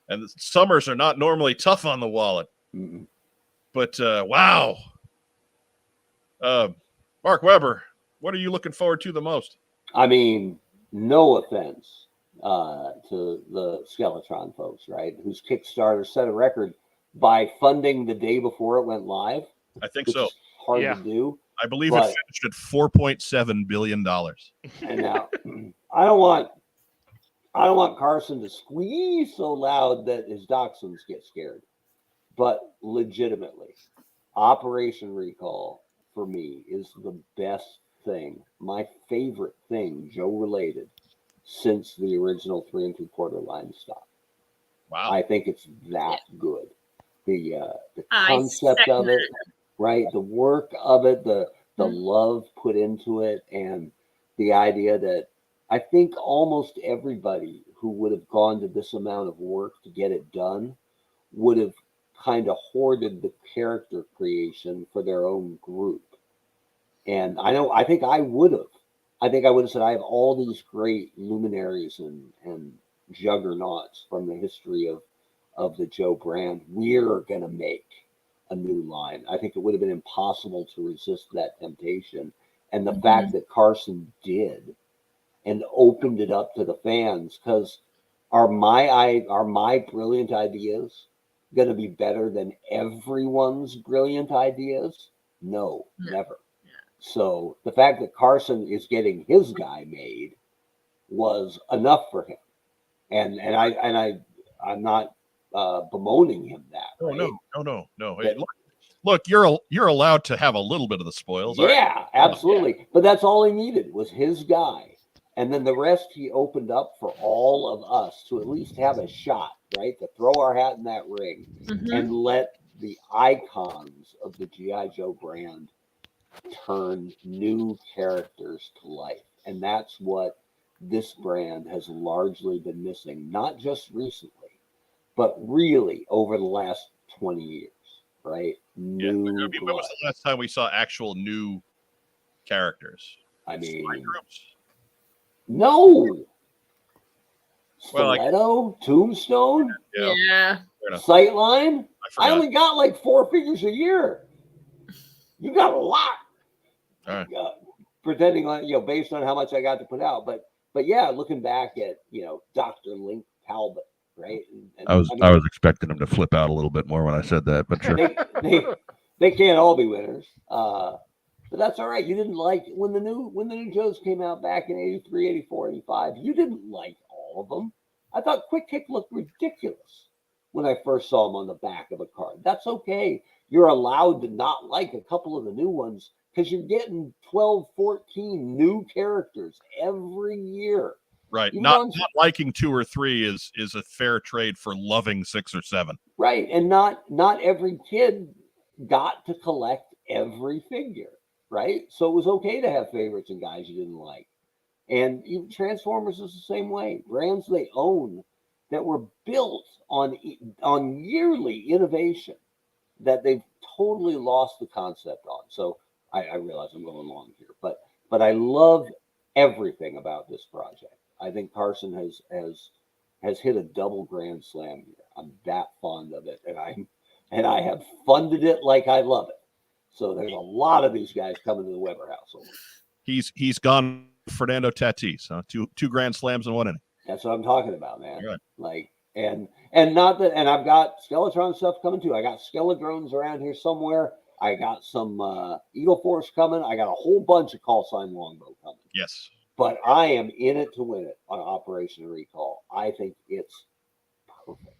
B: And the summers are not normally tough on the wallet.
D: Mm-hmm.
B: But wow. Mark Weber, what are you looking forward to the most?
D: I mean, no offense to the Skeletron folks, right? Whose Kickstarter set a record by funding the day before it went live.
B: I think so.
D: Hard to do.
B: I believe it finished at $4.7 billion.
D: And now I don't want Carson to squeeze so loud that his dachshunds get scared. But legitimately, Operation Recall for me is the best thing, my favorite thing, Joe related, since the original 3 3/4 line stopped.
B: Wow.
D: I think it's that good. The concept of it, right? The work of it, the the love put into it, and the idea that I think almost everybody who would have gone to this amount of work to get it done would have kind of hoarded the character creation for their own group. And I think I would have. I think I would have said, I have all these great luminaries and juggernauts from the history of the Joe brand. We're going to make a new line. I think it would have been impossible to resist that temptation. And the fact that Carson did and opened it up to the fans, because are my brilliant ideas going to be better than everyone's brilliant ideas? No, never. So the fact that Carson is getting his guy made was enough for him, and I'm not bemoaning him that.
B: Oh,
D: right?
B: no. Hey, look, you're allowed to have a little bit of the spoils.
D: Yeah,
B: right?
D: absolutely. Yeah. But that's all he needed was his guy, and then the rest he opened up for all of us to at least have a shot, right? To throw our hat in that ring and let the icons of the GI Joe brand turn new characters to life. And that's what this brand has largely been missing, not just recently, but really over the last 20 years, right?
B: When was the last time we saw actual new characters?
D: I mean,
B: groups?
D: No.
B: Well,
D: Stiletto, Tombstone,
A: Yeah.
D: Sightline. I only got like 4 figures a year. You got a lot.
B: All right.
D: Pretending on, based on how much I got to put out, but yeah, looking back at Dr. Link Talbot, right? And
H: I was expecting him to flip out a little bit more when I said that, but sure.
D: They can't all be winners, but that's all right. You didn't like when the new Joes came out back in 83, 84, 85. You didn't like all of them. I thought Quick Kick looked ridiculous when I first saw him on the back of a card. That's okay. You're allowed to not like a couple of the new ones, because you're getting 12, 14 new characters every year.
B: Right. Not liking 2 or 3 is a fair trade for loving 6 or 7.
D: Right. And not every kid got to collect every figure, right? So it was okay to have favorites and guys you didn't like. And Transformers is the same way. Brands they own that were built on yearly innovation that they've totally lost the concept on. So I realize I'm going long here, but I love everything about this project. I think Carson has hit a double grand slam here. I'm that fond of it, and I have funded it like I love it. So there's a lot of these guys coming to the Weber household.
B: He's gone Fernando Tatis, huh? Two grand slams in one inning.
D: That's what I'm talking about, man.
B: Right.
D: Like and not that, and I've got Skeletron stuff coming too. I got Skeledrones around here somewhere. I got some Eagle Force coming. I got a whole bunch of Call Sign Longbow coming.
B: Yes.
D: But I am in it to win it on Operation Recall. I think it's perfect.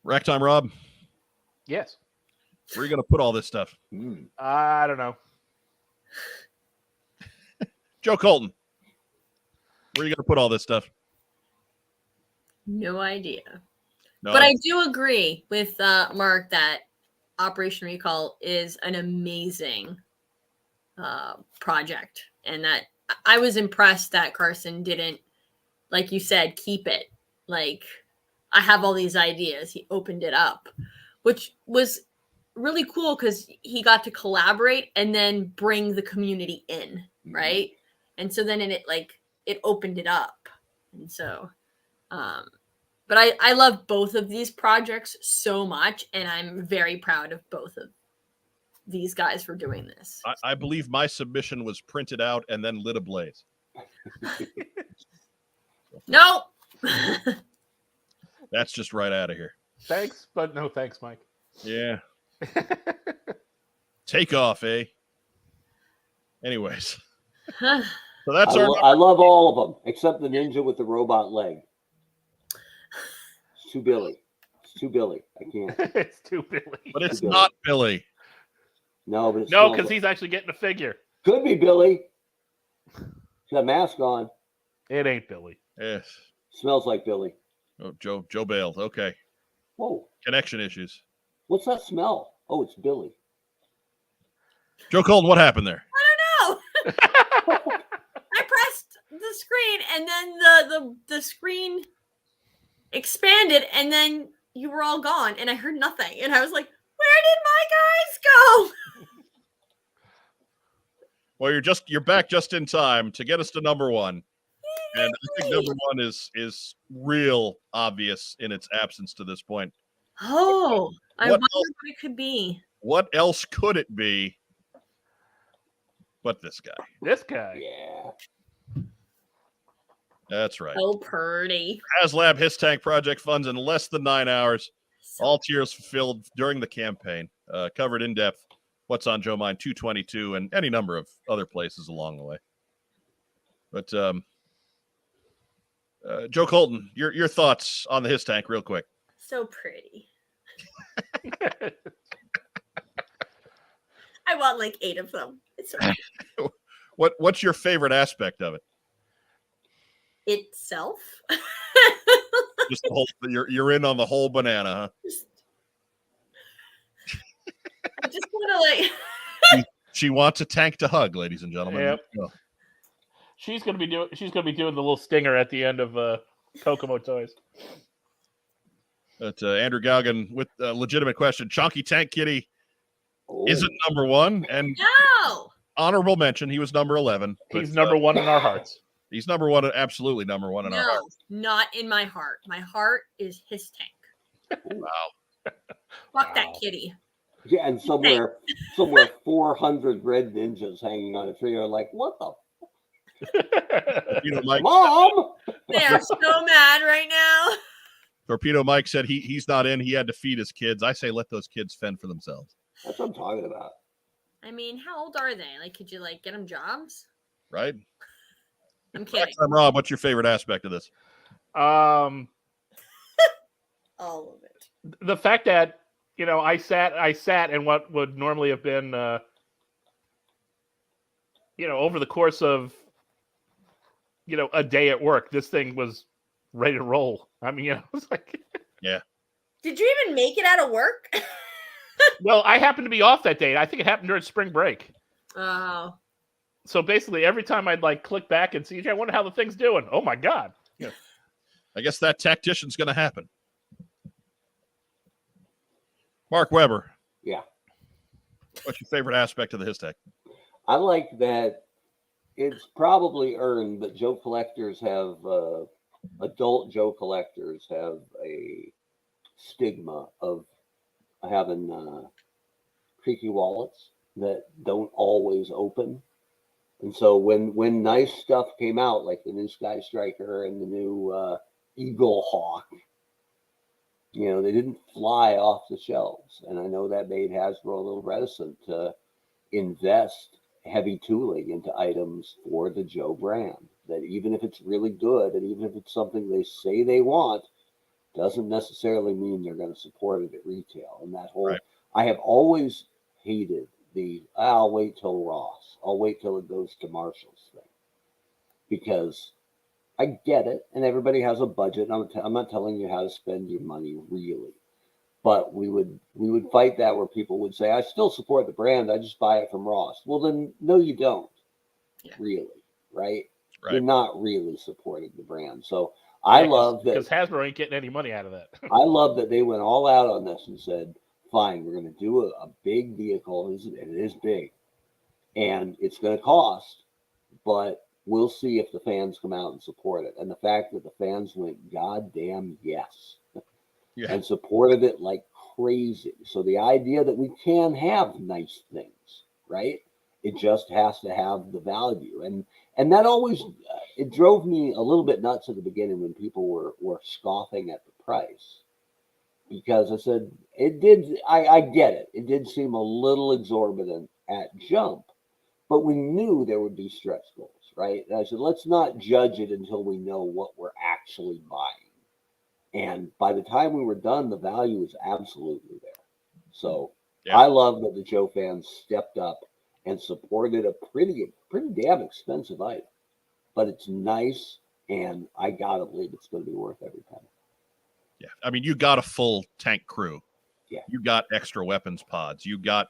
B: Rack time, Rob.
C: Yes.
B: Where are you going to put all this stuff?
C: I don't know.
B: Joe Colton. Where are you going to put all this stuff?
A: No idea.
B: No.
A: But I do agree with Mark that Operation Recall is an amazing project, and that I was impressed that Carson didn't, like you said, keep it. Like, I have all these ideas. He opened it up, which was really cool because he got to collaborate and then bring the community in, right? And so then it opened it up, and so. But I love both of these projects so much, and I'm very proud of both of these guys for doing this.
B: I believe my submission was printed out and then lit ablaze.
A: No.
B: That's just right out of here.
C: Thanks, but no thanks, Mike.
B: Yeah. Take off, eh? Anyways. So that's
D: I love all of them, except the ninja with the robot leg. It's too Billy. I can't.
C: It's too Billy.
B: But it's not Billy.
D: No, but it's
C: no, because he's actually getting a figure.
D: Could be Billy. He's got a mask on.
C: It ain't Billy.
B: Yes.
D: Smells like Billy.
B: Oh, Joe bailed. Okay.
D: Whoa.
B: Connection issues.
D: What's that smell? Oh, it's Billy.
B: Joe Colton, what happened there?
A: No. I pressed the screen and then the screen expanded and then you were all gone and I heard nothing. And I was like, where did my guys go?
B: Well, you're back just in time to get us to number one. And I think number one is real obvious in its absence to this point.
A: Oh, I
B: What
A: wonder what it could be.
B: What else could it be but this guy?
C: This guy.
D: Yeah.
B: That's right.
A: Oh, purdy.
B: HasLab His Tank project funds in less than 9 hours. All tiers fulfilled during the campaign. Covered in depth. What's on Joe Mind 222 and any number of other places along the way. But Joe Colton, your thoughts on the His Tank real quick.
A: So pretty. I want like 8 of them. It's so pretty.
B: What's your favorite aspect of it?
A: Itself.
B: Just the whole you're in on the whole banana, huh?
A: I just want to like
B: She wants a tank to hug, ladies and gentlemen.
C: Yep. She's gonna be doing the little stinger at the end of Kokomo Toys.
B: But Andrew Galgan with a legitimate question. Chonky Tank Kitty
D: Oh.
B: isn't number one, and
A: no.
B: honorable mention, he was number 11.
C: He's number one in our hearts.
B: He's number one, absolutely number one in our
A: No,
B: hearts.
A: not in my heart. My heart is His Tank.
B: Wow.
A: Fuck that kitty.
D: Yeah, and somewhere 400 red ninjas hanging on a tree are like, what the
B: Torpedo Mike,
D: Mom?
A: They are so mad right now.
B: Torpedo Mike said he's not in. He had to feed his kids. I say let those kids fend for themselves.
D: That's what I'm talking about.
A: I mean, how old are they? Like, could you like get them jobs?
B: Right?
A: I'm kidding.
B: I'm Rob. What's your favorite aspect of this?
A: All of it.
C: The fact that I sat in what would normally have been over the course of a day at work, this thing was ready to roll. I mean, it was like,
B: yeah.
A: Did you even make it out of work?
C: Well, I happened to be off that day. I think it happened during spring break.
A: Oh.
C: So basically, every time I'd like click back and see, I wonder how the thing's doing. Oh my God. Yeah.
B: I guess that tactician's going to happen. Mark Weber.
D: Yeah.
B: What's your favorite aspect of the His Tank?
D: I like that it's probably earned, but Joe collectors have, adult Joe collectors have a stigma of having creaky wallets that don't always open. And so when nice stuff came out, like the new Sky Striker and the new Eagle Hawk, they didn't fly off the shelves. And I know that made Hasbro a little reticent to invest heavy tooling into items for the Joe brand. That even if it's really good and even if it's something they say they want, doesn't necessarily mean they're going to support it at retail. And that whole, right. I have always hated I'll wait till Ross. I'll wait till it goes to Marshall's thing. Because I get it, and everybody has a budget. I'm not telling you how to spend your money, really. But we would fight that where people would say, I still support the brand. I just buy it from Ross. Well, then, no, you don't. Yeah. Really, right? You're not really supporting the brand. So I love that.
C: Because Hasbro ain't getting any money out of that.
D: I love that they went all out on this and said, fine, we're going to do a big vehicle, and it is big, and it's going to cost, but we'll see if the fans come out and support it. And the fact that the fans went, goddamn yes, and supported it like crazy. So the idea that we can have nice things, right? It just has to have the value. And that always, it drove me a little bit nuts at the beginning when people were scoffing at the price. Because I said, I get it. It did seem a little exorbitant at jump, but we knew there would be stretch goals, right? And I said, let's not judge it until we know what we're actually buying. And by the time we were done, the value was absolutely there. So I love that the Joe fans stepped up and supported a pretty damn expensive item. But it's nice, and I got to believe it's going to be worth every penny.
B: Yeah, I mean, you got a full tank crew.
D: Yeah,
B: you got extra weapons pods. You got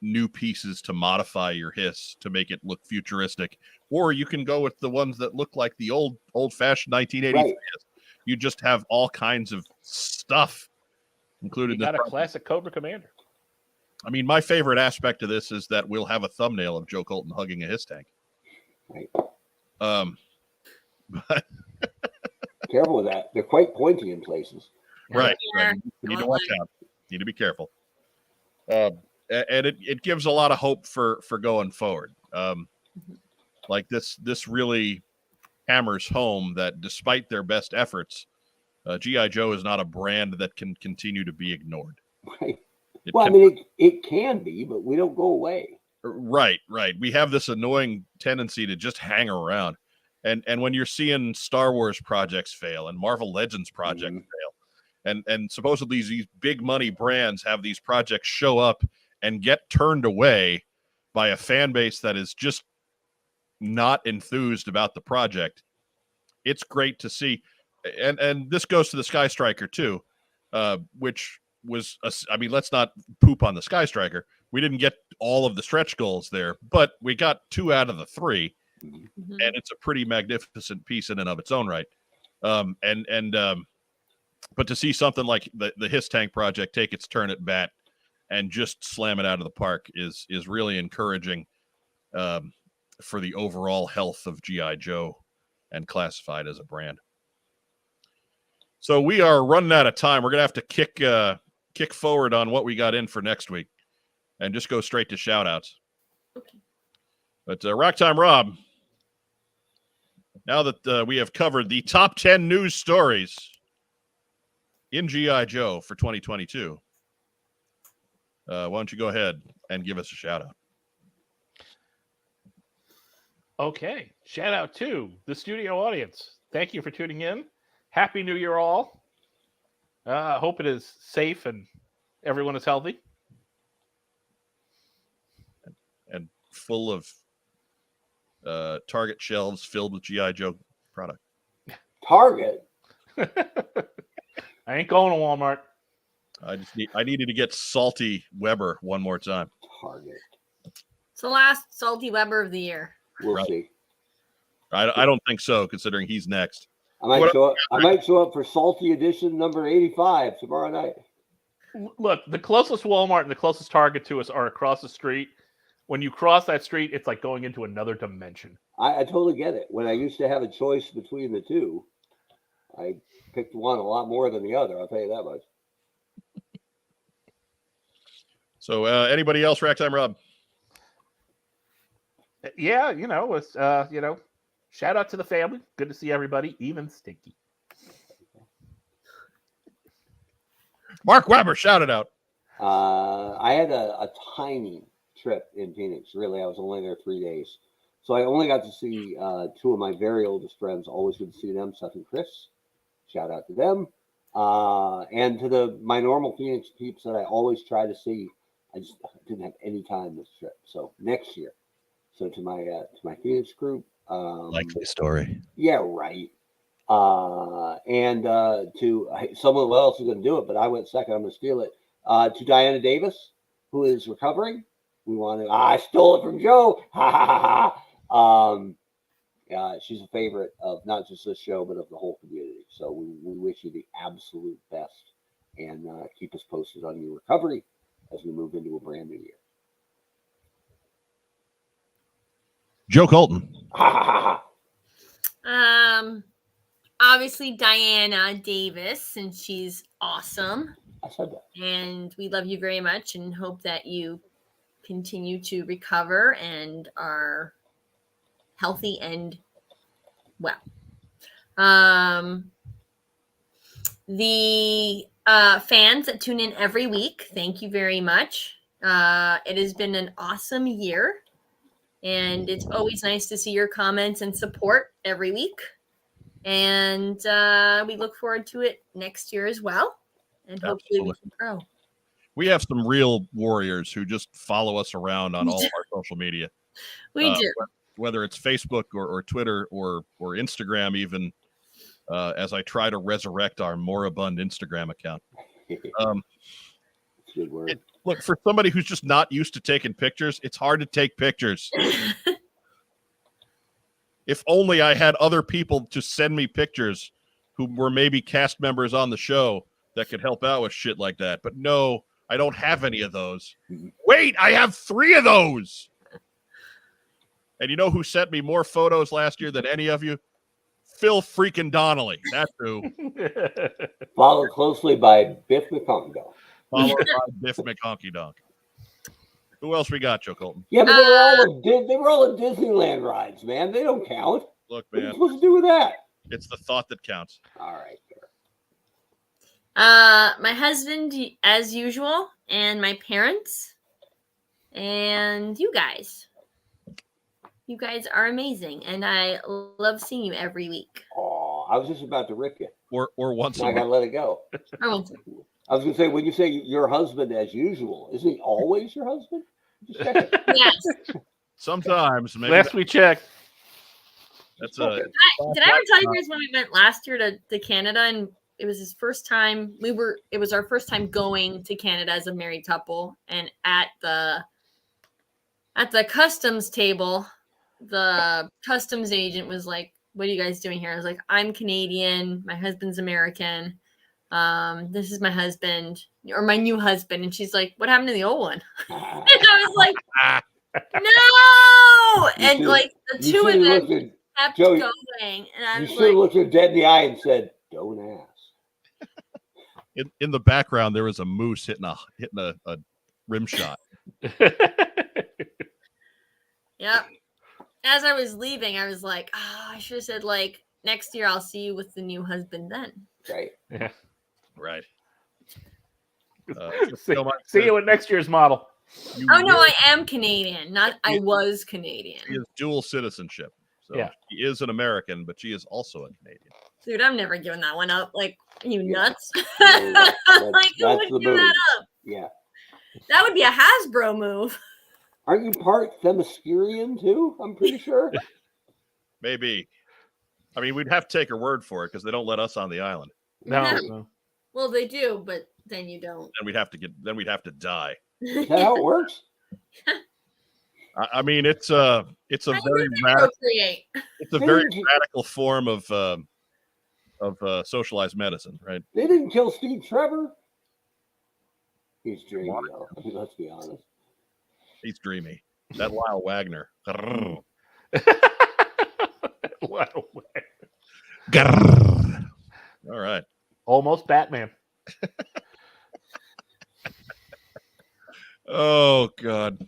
B: new pieces to modify your hiss to make it look futuristic, or you can go with the ones that look like the old-fashioned 1983
D: Right.
B: hiss. You just have all kinds of stuff included.
C: You got a classic Cobra Commander.
B: I mean, my favorite aspect of this is that we'll have a thumbnail of Joe Colton hugging a hiss tank.
D: Right.
B: But
D: Careful with that. They're quite pointy in places.
B: right.
A: Yeah.
B: You need to watch out. You need to be careful. And it gives a lot of hope for going forward. Like this really hammers home that despite their best efforts, G.I. Joe is not a brand that can continue to be ignored.
D: Right.
B: It
D: Well,
B: can-
D: I mean, it can be, but we don't go away.
B: Right. We have this annoying tendency to just hang around. And when you're seeing Star Wars projects fail and Marvel Legends projects fail, and supposedly these big money brands have these projects show up and get turned away by a fan base that is just not enthused about the project, it's great to see. And this goes to the Sky Striker too, which was, I mean, let's not poop on the Sky Striker. We didn't get all of the stretch goals there, but we got 2 out of the 3.
A: Mhm.
B: And it's a pretty magnificent piece in and of its own right. But to see something like the Hiss Tank project take its turn at bat and just slam it out of the park is really encouraging for the overall health of G.I. Joe and Classified as a brand. So we are running out of time. We're gonna have to kick forward on what we got in for next week and just go straight to shout outs.
A: Okay.
B: But Rock Time Rob, now that we have covered the top 10 news stories in G.I. Joe for 2022, why don't you go ahead and give us a shout out?
C: Okay. Shout out to the studio audience. Thank you for tuning in. Happy New Year, all. I hope it is safe and everyone is healthy.
B: And full of Target shelves filled with G.I. Joe product.
D: Target.
C: I ain't going to Walmart.
B: I needed to get Salty Weber one more time.
D: Target.
A: It's the last Salty Weber of the year.
D: We'll
B: Right.
D: see.
B: I don't think so, considering he's next.
D: I might show up for Salty Edition number 85 tomorrow night.
C: Look, the closest Walmart and the closest Target to us are across the street. When you cross that street, it's like going into another dimension.
D: I totally get it. When I used to have a choice between the two, I picked one a lot more than the other. I'll tell you that much.
B: So anybody else, Ragtime Rob?
C: Yeah, it's shout out to the family. Good to see everybody, even Stinky.
B: Mark Weber, shout it out.
D: I had a tiny trip in Phoenix. Really, I was only there 3 days. So I only got to see 2 of my very oldest friends. Always good to see them, Seth and Chris. Shout out to them. And to my normal Phoenix peeps that I always try to see. I just didn't have any time this trip. So next year. So to my Phoenix group.
H: Likely story.
D: Yeah, right. And to someone else is going to do it, but I went second. I'm going to steal it. To Diana Davis, who is recovering. I stole it from Joe. Ha ha ha ha. She's a favorite of not just this show, but of the whole community. So we wish you the absolute best and keep us posted on your recovery as we move into a brand new year.
B: Joe Colton.
D: Ha ha ha ha.
A: Obviously Diana Davis, since she's awesome.
D: I said that.
A: And we love you very much and hope that you continue to recover and are healthy and well. The fans that tune in every week, thank you very much. It has been an awesome year, and it's always nice to see your comments and support every week. And we look forward to it next year as well. And hopefully we can grow.
B: We have some real warriors who just follow us around on all of our social media.
A: We do.
B: Whether it's Facebook or Twitter or Instagram, even as I try to resurrect our moribund Instagram account.
D: Good word.
B: Look, for somebody who's just not used to taking pictures, it's hard to take pictures. If only I had other people to send me pictures who were maybe cast members on the show that could help out with shit like that. But no, I don't have any of those. Wait, I have 3 of those. And you know who sent me more photos last year than any of you? Phil freaking Donnelly. That's who.
D: Followed closely by Biff McConaughey.
B: Followed by Biff McConkie Donk. Who else we got, Joe Colton?
D: Yeah, but they were all at Disneyland rides, man. They don't count.
B: Look,
D: What are you
B: man,
D: supposed to do with that?
B: it's the thought that counts.
D: All right.
A: My husband, as usual, and my parents, and you guys. You guys are amazing, and I love seeing you every week.
D: Oh, I was just about to rip you.
B: Or once a
D: I gotta
B: week.
D: let it go.
A: I won't.
D: I was gonna say, when you say your husband as usual, isn't he always your husband? Just checking.
A: Yes.
B: Sometimes, maybe
C: Last we checked.
B: that's
A: Did I ever tell you guys when we went last year to Canada, and it was his first time? It was our first time going to Canada as a married couple, and at the customs table, the customs agent was like, "What are you guys doing here?" I was like, "I'm Canadian. My husband's American. This is my husband, or my new husband." And she's like, "What happened to the old one?" And I was like, "No!" And
D: should-
A: like the
D: You
A: two
D: should
A: of
D: have
A: them
D: looked at
A: kept
D: Joey,
A: going, and I
D: you
A: was
D: should have
A: like,
D: looked him dead in the eye and said, "Don't ask."
B: in the background there was a moose hitting a rim shot.
A: "Yep." As I was leaving, I was like, "Oh, I should have said like next year I'll see you with the new husband then."
D: Right.
C: Yeah.
B: Right.
C: See you at next year's model.
A: Oh no, I am Canadian. Not I was Canadian.
B: She is dual citizenship. So
C: Yeah.
B: she is an American, but she is also a Canadian.
A: Dude, I'm never giving that one up. Like, are you
D: Yeah.
A: nuts?
D: Yeah,
A: Like, who
D: that's
A: would
D: the
A: give
D: move.
A: that up?
D: Yeah.
A: That would be a Hasbro move.
D: Aren't you part Themyscirian too? I'm pretty sure.
B: Maybe. I mean, we'd have to take her word for it because they don't let us on the island.
C: No.
A: No.
C: no.
A: Well, they do, but then you don't.
B: And we'd have to die.
D: Is that how it works?
B: I mean, it's a very radical.
A: Procreate.
B: It's a very radical form of socialized medicine, right?
D: They didn't kill Steve Trevor. He's dreamy, though. I mean, let's be honest.
B: He's dreamy. That Lyle Wagner.
C: Wow.
B: All right.
C: Almost Batman.
B: Oh God.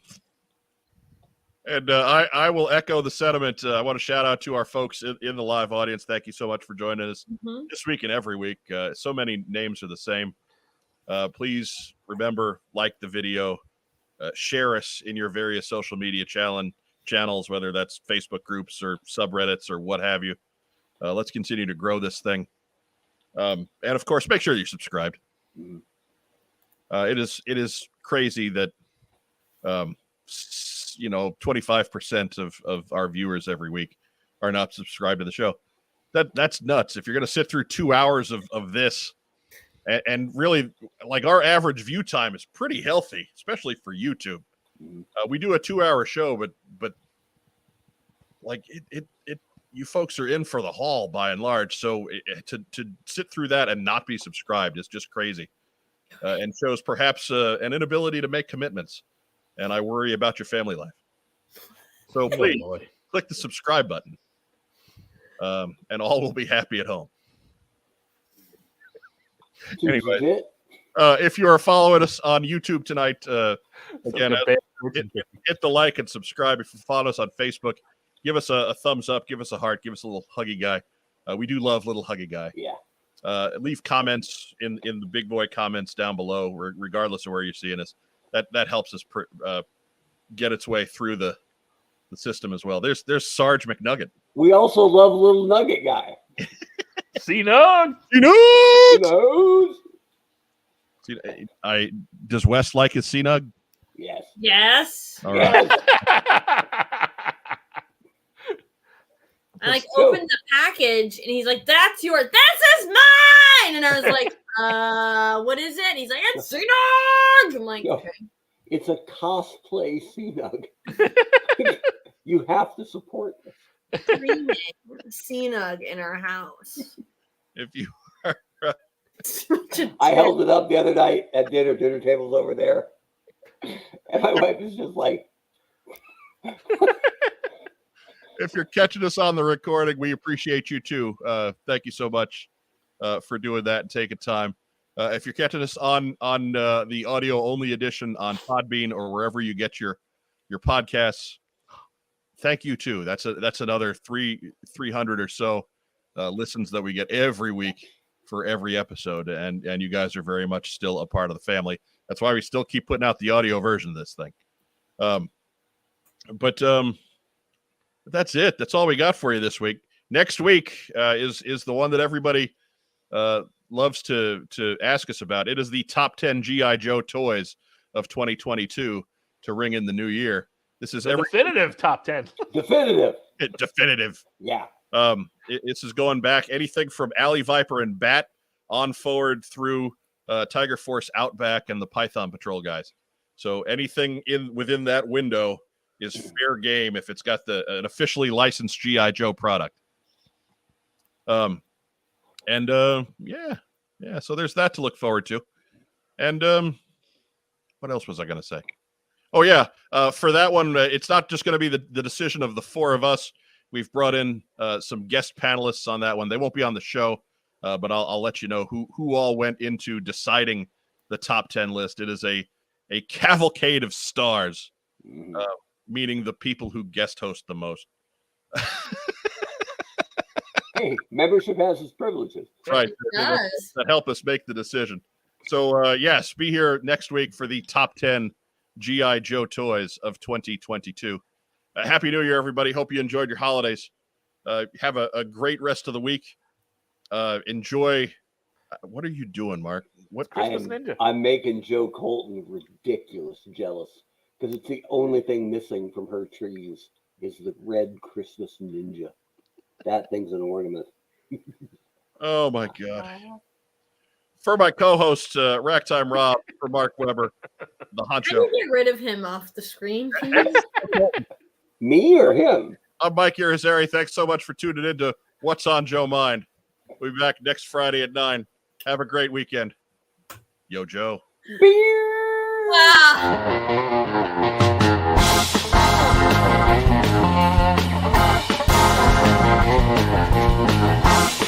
B: And I will echo the sentiment. I want to shout out to our folks in the live audience. Thank you so much for joining us this week and every week. So many names are the same. Please remember, like the video, share us in your various social media channels, whether that's Facebook groups or subreddits or what have you. Let's continue to grow this thing. And of course, make sure you're subscribed. It is crazy that 25% of our viewers every week are not subscribed to the show. That's nuts. If you're going to sit through 2 hours of this, and really, like, our average view time is pretty healthy, especially for YouTube. We do a 2-hour show, but like it you folks are in for the haul by and large. So to sit through that and not be subscribed is just crazy, and shows perhaps an inability to make commitments. And I worry about your family life. So please click the subscribe button, and all will be happy at home. Anyway, if you are following us on YouTube tonight, again, hit the like and subscribe. If you follow us on Facebook, give us a thumbs up, give us a heart, give us a little huggy guy. We do love little huggy guy.
D: Yeah.
B: Leave comments in the big boy comments down below, regardless of where you're seeing us. That helps us get its way through the system as well. There's Sarge McNugget.
D: We also love little nugget guy.
C: C-Nug!
D: Knows.
B: Does Wes like his C-Nug?
D: Yes.
A: Yes.
B: All right.
A: I opened the package and he's like, "That's yours. This is mine." And I was like, what is it? He's like, it's Xenog! I'm like,
D: No.
A: okay.
D: It's a cosplay Xenog. You have to support this.
A: Screaming Xenog in our house.
B: If you
A: Such a
D: I
A: dick.
D: held it up the other night at dinner. Dinner table's over there. And my wife is just like,
B: if you're catching us on the recording, we appreciate you too. Thank you so much for doing that and taking time. If you're catching us on the audio only edition on Podbean or wherever you get your podcasts, thank you too. That's another 300 or so listens that we get every week for every episode, and you guys are very much still a part of the family. That's why we still keep putting out the audio version of this thing. But that's it. That's all we got for you this week. Next week is the one that everybody loves to ask us about. It is the top 10 G.I. Joe toys of 2022 to ring in the new year. This is
C: The definitive top 10.
D: definitive.
B: definitive.
D: Yeah.
B: This is going back anything from Alley Viper and Bat on forward through Tiger Force Outback and the Python Patrol guys. So anything within that window is fair game if it's got an officially licensed G.I. Joe product. Yeah. So there's that to look forward to. And what else was I going to say? Oh yeah, for that one, it's not just going to be the decision of the four of us. We've brought in some guest panelists on that one. They won't be on the show, but I'll let you know who all went into deciding the top 10 list. It is a cavalcade of stars, meaning the people who guest host the most.
D: Hey, membership has its privileges.
B: Right.
A: It does.
B: That help us make the decision. So yes, be here next week for the top 10 G.I. Joe toys of 2022. Happy New Year, everybody. Hope you enjoyed your holidays. Have a great rest of the week. Enjoy. What are you doing, Mark? What
C: Christmas Ninja.
D: I'm making Joe Colton ridiculous jealous because it's the only thing missing from her trees is the red Christmas Ninja. That thing's an ornament.
B: Oh my God. For my co-host, Racktime Rob, for Mark Weber, the
A: How do
B: honcho.
A: you get rid of him off the screen, please?
D: Me or him?
B: I'm Mike Irizarry. Thanks so much for tuning in to What's on Joe Mind. We'll be back next Friday at 9. Have a great weekend. Yo, Joe.
A: Ah.